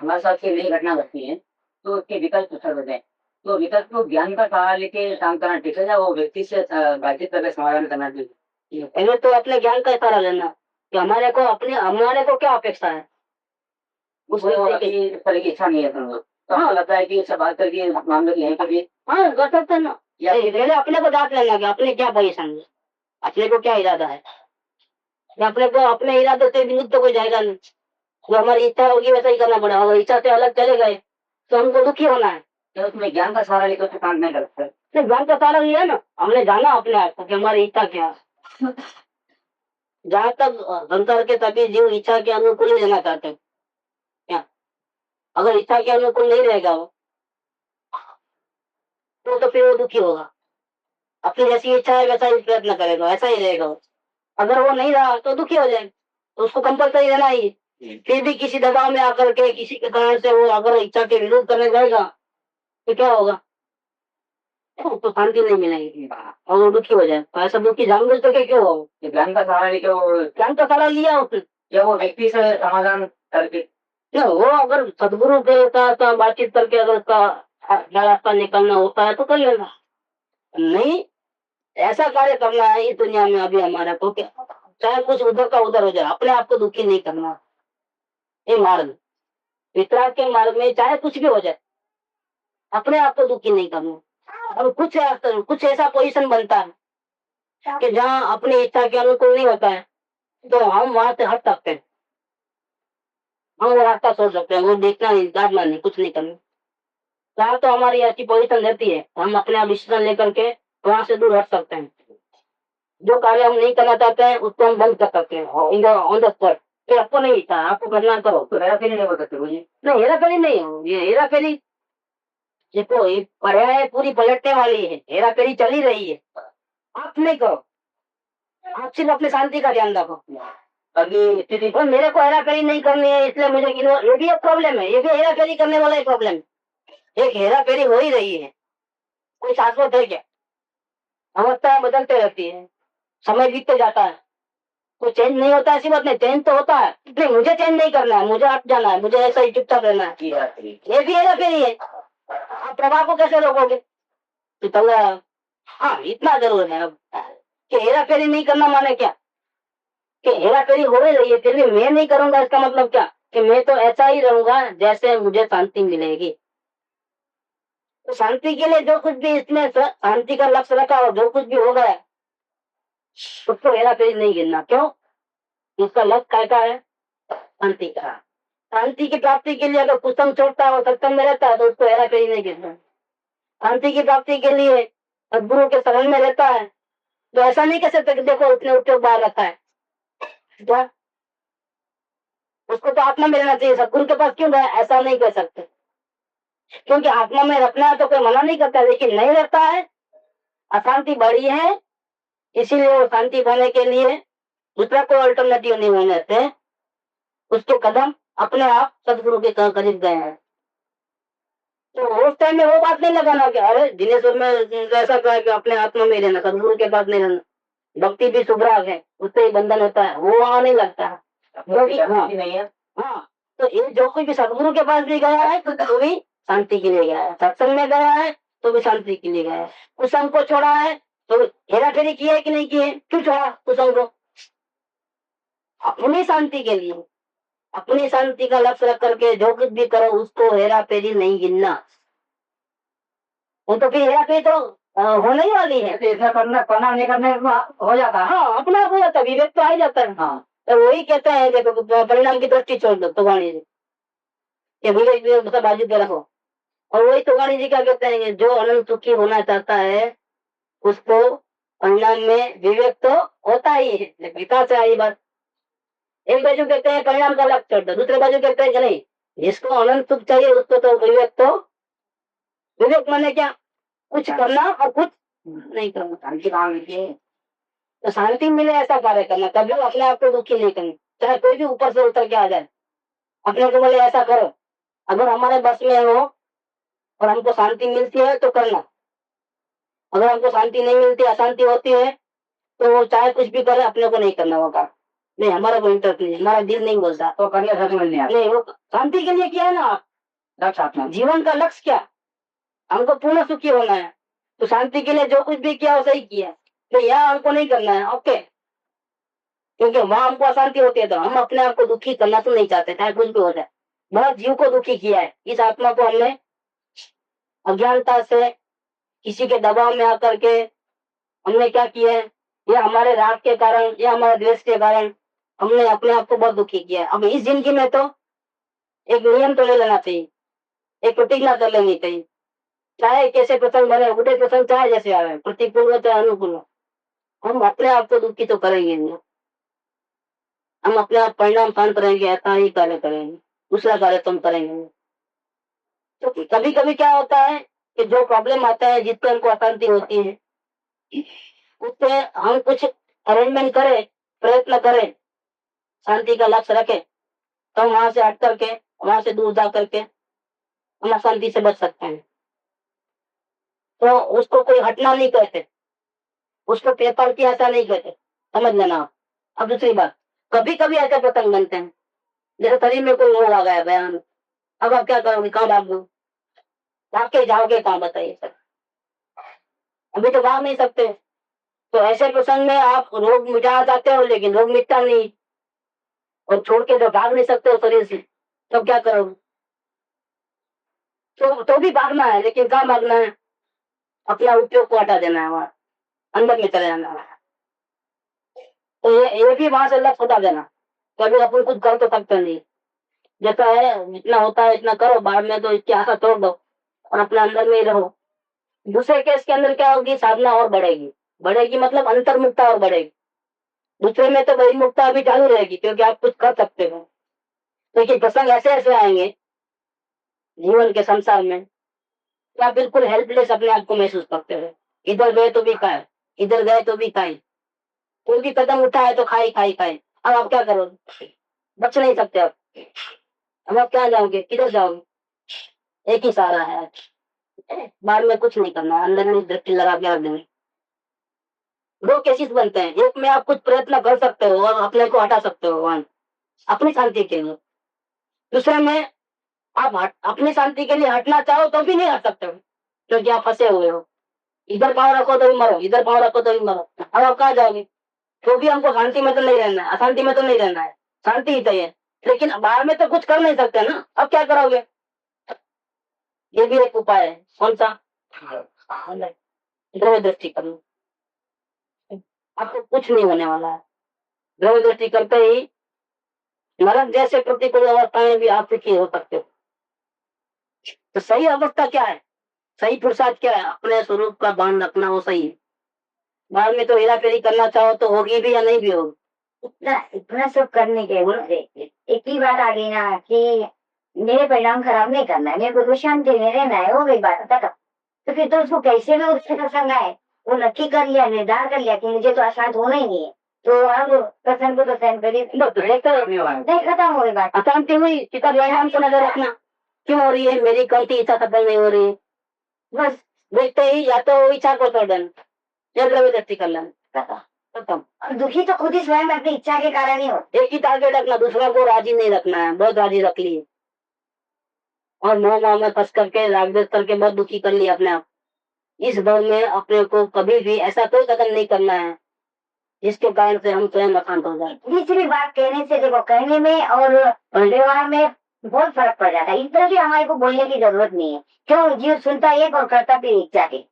हमारे साथ ये नई घटना घटती है तो उसके विकल्प उत्तर देते हैं। तो विकल्प को ज्ञान का सहारा लेके काम करना ठीक है या वो व्यक्ति से बातचीत करके समाधान करना चाहिए? पहले तो अपने ज्ञान का सहारा लेना कि हमारे को क्या अपेक्षा है, उस तरह की इच्छा नहीं है तुमको, तो आपको लगता है कि उससे बात करके मामले यहीं पर भी हाँ कर सकते हैं ना। या पहले अपने को जांच लेना कि अपने क्या पोजीशन है, अपने को क्या इरादा है। अपने को अपने इरादे से विरुद्ध तो कोई जाएगा नहीं। जो हमारी इच्छा होगी वैसा ही करना पड़ेगा। अगर इच्छा से अलग चले गए तो हमको दुखी होना है। तो उसमें ज्ञान का सहारा लेकर काम नहीं कर सकते। ज्ञान का सहारा ये है ना, हमने जाना अपने आप को कि हमारी इच्छा क्या है। जहाँ तक संसार के सभी जीव इच्छा के अनुकूल ही रहना चाहते हैं। क्या अगर इच्छा के अनुकूल नहीं रहेगा वो, तो फिर वो दुखी होगा। अपनी जैसी इच्छा है वैसा ही प्रयत्न करेगा, ऐसा ही रहेगा वो। अगर वो नहीं रहा तो दुखी हो जाएगा, तो उसको कंपलसरी रहना ही। फिर भी किसी दबाव में आकर के किसी के कारण से वो अगर इच्छा के विरोध करने जाएगा तो क्या होगा? तो शांति नहीं मिलेगी और वो दुखी हो जाए। तो ऐसा दुखी जानबूझ करके क्यों हो? ये ज्ञान का सहारा लेके वो, ज्ञान का सहारा लिया उसने, या वो व्यक्ति से समाधान करके, क्या वो अगर सदगुरु के साथ बातचीत करके अगर उसका रास्ता निकलना होता है तो कर लेना, नहीं ऐसा कार्य करना है इस दुनिया में अभी हमारा को कि चाहे कुछ उधर का उधर हो जाए, अपने आप को दुखी नहीं करना। ये मार्ग, वितराग के मार्ग में चाहे कुछ भी हो जाए, अपने आप को दुखी नहीं करना। और कुछ ऐसा पोजीशन बनता है कि जहाँ अपनी इच्छा के अनुकूल नहीं होता है, तो हम वहां से हट सकते हैं, हम वो रास्ता सोच सकते हैं, वो देखना नहीं, डांटना नहीं, कुछ नहीं करना। जहाँ तो हमारी ऐसी पोजीशन रहती है, हम अपने आप डिसीजन लेकर के वहां से दूर हट सकते हैं। जो कार्य हम नहीं करना चाहते हैं उसको हम बंद कर सकते हैं ऑन द स्पॉट। फिर आपको नहीं इच्छा है, आपको करना करो। तो हेरा फेरी नहीं हो सकती मुझे। नहीं, हेरा फेरी नहीं हो, ये हेरा फेरी देखो ये पर्याय पूरी पलटने वाली है, हेरा फेरी चल ही रही है, आप नहीं करो, आप सिर्फ अपनी शांति का ध्यान रखो। अभी स्थिति और मेरे को हेरा फेरी नहीं करनी है इसलिए मुझे ये भी एक प्रॉब्लम है, ये भी हेरा फेरी करने वाला एक प्रॉब्लम है। एक हेरा फेरी हो ही रही है, कोई शाश्वत है क्या? अवस्थाएं बदलते रहती है, समय बीतते जाता है, कोई चेंज नहीं होता, ऐसी बात नहीं, चेंज तो होता है। नहीं, मुझे चेंज नहीं करना है, मुझे हट जाना है, मुझे ऐसा ही चुपचाप रहना है, हेरा फेरी, ये भी हेरा फेरी है। आप प्रभाव को कैसे रोकोगे? तो तब हाँ इतना जरूर है अब कि हेरा फेरी नहीं करना माने क्या कि हेरा फेरी हो ही रही है फिर भी मैं नहीं करूंगा, इसका मतलब क्या कि मैं तो ऐसा ही रहूंगा जैसे मुझे शांति मिलेगी। तो शांति के लिए जो कुछ भी इसमें शांति का लक्ष्य रखा हो, जो कुछ भी हो गया उसको हेरा फेरी नहीं गिनना। क्यों? इसका लक्ष्य क्या है? शांति का। शांति की प्राप्ति के लिए अगर कुसंग छोड़ता है और सत्संग में रहता है तो उसको हेरा फेरी नहीं गिनना। शांति की प्राप्ति के लिए सदगुरु के शरण में रहता है तो ऐसा नहीं कह सकते कि देखो उसने उपयोग बाहर रखा है, क्या उसको तो आत्मा मिलना चाहिए, सदगुरु के पास क्यों गया, ऐसा नहीं कह सकते। क्योंकि आत्मा में रखना है तो कोई मना नहीं करता, लेकिन नहीं रहता है, अशांति बढ़ी है, इसीलिए वो शांति पाने के लिए दूसरा कोई अल्टरनेटिव नहीं होने से उसके कदम अपने आप सदगुरु के करीब गए हैं। तो उस टाइम में वो बात नहीं लगाना कि अरे दिनेश्वर में ऐसा कहा कि अपने आत्मा में रहना, सदगुरु के पास नहीं रहना, भक्ति भी शुभराग है, उससे ही बंधन होता है, वो वहां नहीं लगता है। नहीं है। हाँ, तो ये जो कोई भी सदगुरु के पास भी गया है तो वो भी शांति के लिए गया है, सत्संग में गया है तो भी शांति के लिए गया है, कुसंग को छोड़ा है तो हेरा फेरी किया है कि नहीं किए, क्यों छोड़ा कुसंग को? अपनी शांति के लिए, अपनी शांति का लक्ष्य रख करके जो कुछ भी करो उसको हेरा फेरी नहीं गिनना। वो तो फिर हेरा फेरी तो होने ही वाली है। ऐसा करना नहीं करने में हो जाता है। हाँ, अपना आप हो जाता है, विवेक तो आ ही जाता है। हाँ, तो वही कहते हैं देखो परिणाम की दृष्टि छोड़ दो तो वाणी जी, ये विवेक मतलब बाजू पे रखो। और वही तो वाणी जी क्या कहते हैं, जो अनंत सुखी होना चाहता है उसको परिणाम में विवेक तो होता ही है, विकास है ये बात। एक बाजू कहते हैं परिणाम का लक्ष्य छोड़ दो, दूसरे बाजू कहते हैं कि नहीं जिसको अनंत सुख चाहिए उसको तो विवेक माने क्या, कुछ करना और कुछ नहीं करना, शांति कहाँ मिलती है? तो शांति मिले ऐसा कार्य करना, कभी अपने आप को दुखी नहीं करना, चाहे कोई भी ऊपर से उतर के आ जाए, अपने को बोले ऐसा करो, अगर हमारे बस में हो और हमको शांति मिलती है तो करना, अगर हमको शांति नहीं मिलती, अशांति होती है तो वो चाहे कुछ भी करे अपने को नहीं करना होगा। नहीं, हमारा कोई इंटरेस्ट नहीं, हमारा दिल नहीं बोलता तो करिए सच में नहीं नहीं, वो शांति के लिए किया है ना, लक्ष्य अपना। जीवन का लक्ष्य क्या, हमको पूर्ण सुखी होना है, तो शांति के लिए जो कुछ भी किया वो सही किया, तो यहाँ हमको नहीं करना है, ओके, क्योंकि वहां हमको अशांति होती है तो हम अपने आप को दुखी करना तो नहीं चाहते, चाहे कुछ भी हो जाए। बहुत जीव को दुखी किया है, इस आत्मा को हमने अज्ञानता से किसी के दबाव में आकर के हमने क्या किया है, या हमारे राग के कारण या हमारे द्वेष के कारण हमने अपने आप को बहुत दुखी किया है। अब इस जिंदगी में तो एक नियम तो ले लेना चाहिए, एक प्रतिज्ञा कर लेनी चाहिए, चाहे कैसे प्रसंग बने, उठे प्रसंग चाहे जैसे आए, प्रतिकूल हो चाहे अनुकूल हो, हम अपने आप को दुखी तो करेंगे नहीं, हम अपने आप परिणाम शांत रहेंगे, ऐसा ही कार्य करेंगे, दूसरा कार्य तुम करेंगे नहीं। तो कभी कभी क्या होता है कि जो प्रॉब्लम आता है जिससे हमको अशांति होती है उससे हम कुछ अरेंजमेंट करें, प्रयत्न करें, शांति का लक्ष्य रखें, तो हम वहां से हट करके, वहां से दूर जा करके हम अशांति से बच सकते हैं। तो उसको कोई हटना नहीं कहते, उसको पेपर की ऐसा नहीं कहते, समझ लेना आप। अब दूसरी बात, कभी कभी ऐसे प्रसंग बनते हैं जैसे शरीर में कोई रोग आ गया बयान, अब आप क्या करोगे, कहाँ भागो, भाग के जाओगे कहाँ, बताइए सर, अभी तो भाग नहीं सकते। तो ऐसे प्रसंग में आप रोग मिटाना चाहते हो लेकिन रोग मिटता नहीं, और छोड़ के तो भाग नहीं सकते हो शरीर से, तो क्या करोगे, तो भी भागना है, लेकिन कहाँ भागना है, अपना उपयोग को हटा देना है, वहां अंदर में चले जाना है। तो ये भी वहां से लक्ष्य हटा देना, कभी अपन कुछ कर तो सकते नहीं, जैसा है जितना होता है इतना करो, बाद में तो इसकी आशा तोड़ दो और अपने अंदर में ही रहो। दूसरे केस के अंदर क्या होगी, साधना और बढ़ेगी, बढ़ेगी मतलब अंतर्मुखता और बढ़ेगी। दूसरे में तो बहिर्मुखता अभी चालू रहेगी क्योंकि आप कुछ कर सकते हो, लेकिन प्रसंग ऐसे ऐसे आएंगे जीवन के संसार में, तो आप बिल्कुल हेल्पलेस अपने आप को महसूस करते हो। इधर गए तो भी खाए, इधर गए तो भी खाए, कोई भी कदम उठाए तो खाई खाई खाई। अब आप क्या करोगे, बच नहीं सकते आप। अब आप क्या जाओगे, किधर जाओगे, एक ही सहारा है, बाद में कुछ नहीं करना, अंदर में दृष्टि लगा के रख देंगे। दो केसेस बनते हैं, एक में आप कुछ प्रयत्न कर सकते हो और अपने को हटा सकते हो वहां अपनी शांति के लिए, दूसरे में आप अपनी शांति के लिए हटना चाहो तो भी नहीं हट सकते हो क्योंकि आप फंसे हुए हो। इधर पाँव रखो तो भी मरो, इधर पाँव रखो तो भी मरो। अब आप कहाँ जाओगे, तो भी हमको शांति में तो नहीं रहना है, अशांति में तो नहीं रहना है, शांति ही चाहिए, लेकिन बाहर में तो कुछ कर नहीं सकते ना। अब क्या करोगे, ये भी एक उपाय है, कौन सा, द्रव्य दृष्टि करना। आपको कुछ नहीं होने वाला है, द्रव्य दृष्टि करते ही नरक जैसे प्रतिकूल अवस्थाएं भी आप सुखी हो सकते हो। तो सही अवस्था क्या है, सही पुरुषार्थ क्या है, अपने स्वरूप का भान रखना, वो सही है। बाद में तो हेरा फेरी करना चाहो तो होगी भी या नहीं भी होगी। इतना इतना सब करने के बाद एक ही बात आ गई ना कि मेरे परिणाम खराब नहीं करना है, मेरे को तो शांति में रहना है, हो गई बात खत्म। तो फिर तो उसको कैसे भी उससे प्रसंग आए, वो नक्की कर लिया, निर्धार कर लिया कि मुझे तो अशांत होना ही नहीं है, तो अब प्रसंग को तो सहन करिए, नहीं खत्म हो गई बात। अशांति हुई, चिता व्यायाम को नजर रखना, क्यों हो रही है, मेरी कौन सी इच्छा खत्म नहीं हो रही है, बस देखते ही या तो इच्छा को तोड़ देना या द्रव्य दृष्टि कर लेना, खत्म। और दुखी तो खुद ही स्वयं अपनी इच्छा के कारण ही हो। एक ही टारगेट रखना, दूसरा को राजी नहीं रखना है, बहुत राजी रख लिए और मोह में फंस करके राग द्वेष करके बहुत दुखी कर लिया अपने आप। इस दौर में अपने को कभी भी ऐसा कोई कदम नहीं करना है जिसके कारण से हम स्वयं अशांत हो जाए। दूसरी बात कहने से देखो, कहने में और व्यवहार में बहुत फर्क पड़ जाता है। इस तरह की हमारे को बोलने की जरूरत नहीं है, क्यों, जीव सुनता एक और करता फिर इच्छा के,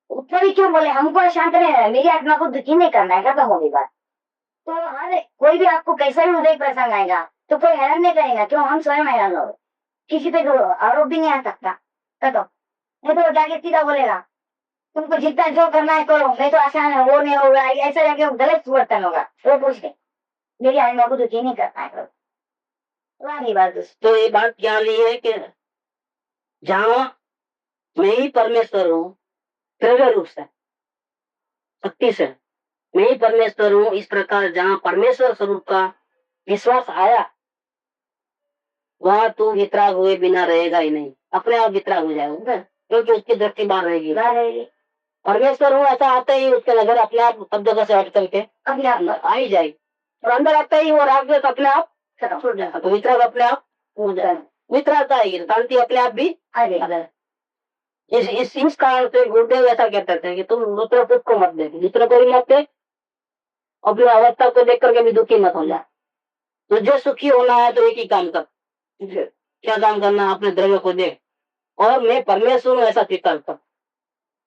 उतना भी क्यों बोले, हमको शांत रहना है, मेरी आत्मा को दुखी नहीं करना है, खत्म होगी बात। तो हर कोई भी आपको कैसा भी उदय प्रसंग आएगा तो कोई हैरान नहीं करेगा, क्यों, हम स्वयं हैरान हो, किसी पे आरोप भी नहीं आ सकता, खत्म। नहीं तो जाके सीधा बोलेगा तुमको जितना जो करना है करो, नहीं तो आसान है, वो नहीं होगा, ऐसा जाके गलत वर्तन होगा, वो पूछ ले, मेरी आत्मा को दुखी नहीं करना है, करो बात। तो ये बात क्या ली है कि जहाँ मैं ही परमेश्वर हूँ, द्रव्य रूप से, शक्ति से मैं ही परमेश्वर हूँ, इस प्रकार जहाँ परमेश्वर स्वरूप का विश्वास आया वहां तू वितराग हुए बिना रहेगा ही नहीं, अपने आप वितराग हो जाएगा, क्योंकि उसकी दृष्टि बाहर रहेगी। परमेश्वर हूँ ऐसा आते ही उसके नजर अपने आप सब जगह से हट करके अपने आप आ ही जाएगी, और अंदर आते ही वो राग द्वेष अपने आप छूट जाएगा, तो वितराग अपने आप हो जाएगा, वितराग आएगी, शांति अपने आप भी आ जाएगी। इस कारण से गुरुदेव ऐसा कहते थे कि तुम दूसरे खुद को मत देख, दूसरे को भी मत देख, अपनी अवस्था को देख करके भी दुखी मत हो जाए। तुझे सुखी होना है तो एक ही काम कर, क्या काम करना, अपने द्रव्य को देख और मैं परमेश्वर हूँ ऐसा स्वीकार कर,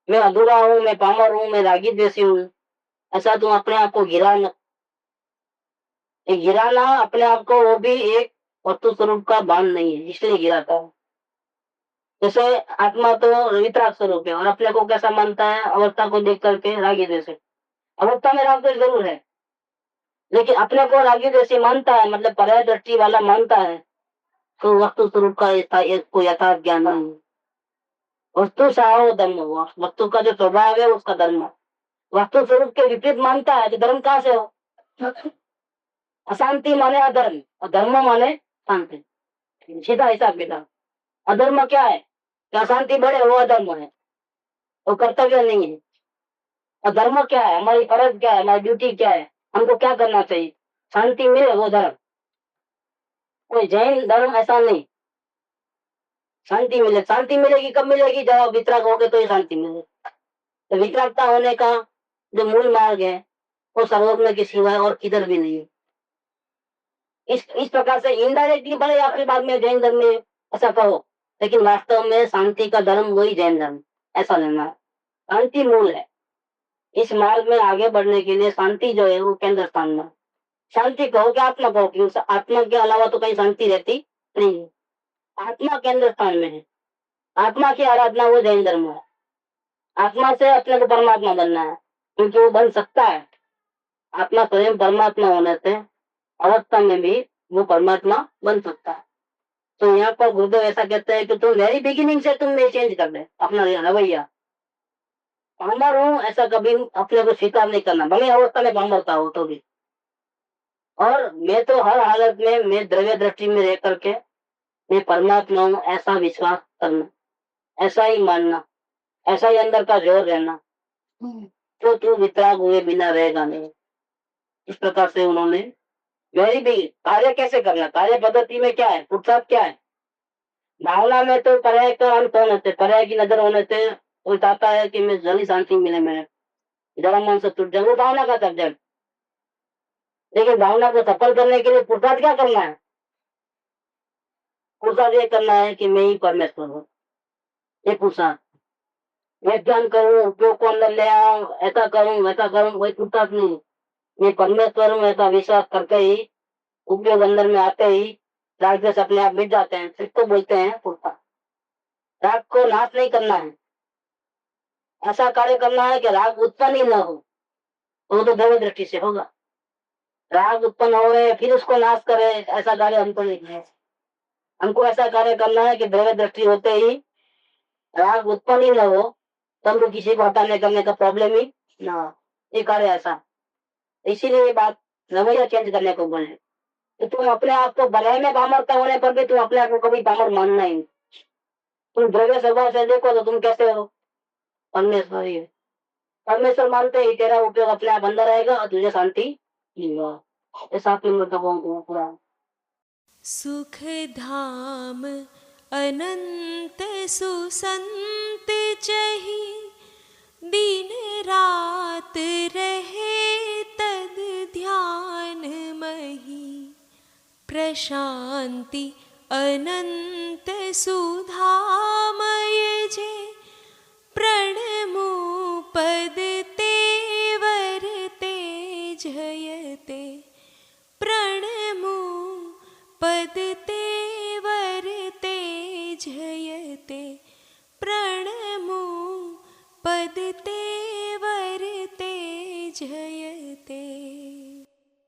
मैं अधूरा हूँ, मैं पामर हूँ, मैं रागी द्वेषी हूँ, ऐसा तुम अपने आप को गिराना, गिराना अपने आप को, वो भी एक वस्तु स्वरूप का भान नहीं है इसलिए गिराता है। जैसे आत्मा तो वितराग स्वरूप है और अपने को कैसा मानता है, अवस्था को देख करके रागी द्वेषी, अवस्था में राग द्वेष जरूर है लेकिन अपने को रागी द्वेषी मानता है, मतलब पर्याय दृष्टि वाला मानता है, तो वस्तु स्वरूप का कोई यथार्थ ज्ञान नहीं है। वस्तु साहो धर्म हुआ, वस्तु का जो स्वभाव है उसका धर्म, वस्तु स्वरूप के विपरीत मानता है तो धर्म कहाँ से हो, अशांति माने अधर्म और धर्म माने शांति, सीधा हिसाब किताब। अधर्म क्या है, अशांति बढ़े वो अधर्म है, वो कर्तव्य नहीं है। और धर्म क्या है, हमारी फर्ज क्या है, हमारी ड्यूटी क्या है, हमको क्या करना चाहिए, शांति मिले वो धर्म। कोई जैन धर्म ऐसा नहीं, शांति मिले। शांति मिलेगी कब मिलेगी, जब आप वितराग होगे तो ही शांति मिलेगी। तो वितरागता होने का जो मूल मार्ग है वो सर्वज्ञ के सिवाय और किधर भी नहीं है। इस प्रकार से इनडायरेक्टली भले आपके बाद में जैन धर्म में ऐसा कहो, लेकिन वास्तव में शांति का धर्म वही जैन धर्म, ऐसा लेना है। शांति मूल है। इस मार्ग में आगे बढ़ने के लिए शांति जो है वो केंद्र स्थान में। शांति कहो कि आत्मा कहो, कि आत्मा के अलावा तो कहीं शांति रहती नहीं है। आत्मा केंद्र स्थान में है। आत्मा की आराधना वो जैन धर्म है। आत्मा से अपने को परमात्मा बनना है, क्योंकि वो बन सकता है। आत्मा स्वयं परमात्मा होने से अवस्था में भी वो परमात्मा बन सकता है। तो यहाँ पर गुरुदेव ऐसा कहते हैं कि तुम वेरी बिगिनिंग से तुम ये चेंज कर दे अपना रवैया। पामर हूँ ऐसा कभी अपने को स्वीकार नहीं करना, भले अवस्था में पामरता हो तो भी। और मैं तो हर हालत में मैं द्रव्य दृष्टि में रह करके मैं परमात्मा हूँ ऐसा विश्वास करना, ऐसा ही मानना, ऐसा ही अंदर का जोर रहना, तो तू वितराग हुए बिना रहेगा नहीं। इस प्रकार से उन्होंने वेरी बिग कार्य कैसे करना, कार्य पद्धति में क्या है, पुरुषार्थ क्या है। भावना में तो पर्याय का अंत होने से, पर्याय की नजर होने से वो चाहता है कि मैं जल्दी शांति मिले, मेरे जरा मन से टूट जाए, वो भावना का सब्जेक्ट। लेकिन भावना को सफल करने के लिए पुरुषार्थ क्या करना है, पुरुषार्थ ये करना है कि मैं ही परमेश्वर हूँ। ये पुरुषार्थ मैं ज्ञान करूँ, उपयोग को अंदर ले आऊं, ऐसा करूँ वैसा करूँ, वही पुरुषार्थ नहीं। मैं परमेश्वर हूँ ऐसा विश्वास करते ही उपयोग अंदर में आते ही राग द्वेष अपने आप मिट जाते हैं। इसको बोलते हैं पुरुषार्थ। राग को नाश नहीं करना है, ऐसा कार्य करना है कि राग उत्पन्न ही न हो। वो तो दैव दृष्टि से होगा। राग उत्पन्न हो रहे फिर उसको नाश करे, ऐसा कार्य हमको नहीं है। हमको ऐसा कार्य करना है कि दैव दृष्टि होते ही राग उत्पन्न ही न हो, तब तो किसी को हटाने करने का प्रॉब्लम ही ना हो। ये कार्य ऐसा, इसीलिए ये बात रवैया चेंज करने को बोले। तो तुम अपने आप को भले में पामरता होने पर भी तुम अपने आप को कभी पामर मानना ही। तुम द्रव्य स्वभाव से देखो तो तुम कैसे हो, परमेश्वर ही है। परमेश्वर मानते ही तेरा उपयोग अपने आप अंदर रहेगा और तुझे शांति मिलेगा। इस आप में पूरा सुख धाम अनंत सुसंत चही, दिन रात रहे तद ध्यान मही। प्रशांति अनंत सुधामय जे, प्रणमु पद तेवर तेजयते। प्रणमु पद तेवर तेजयते। प्रणमु पद ते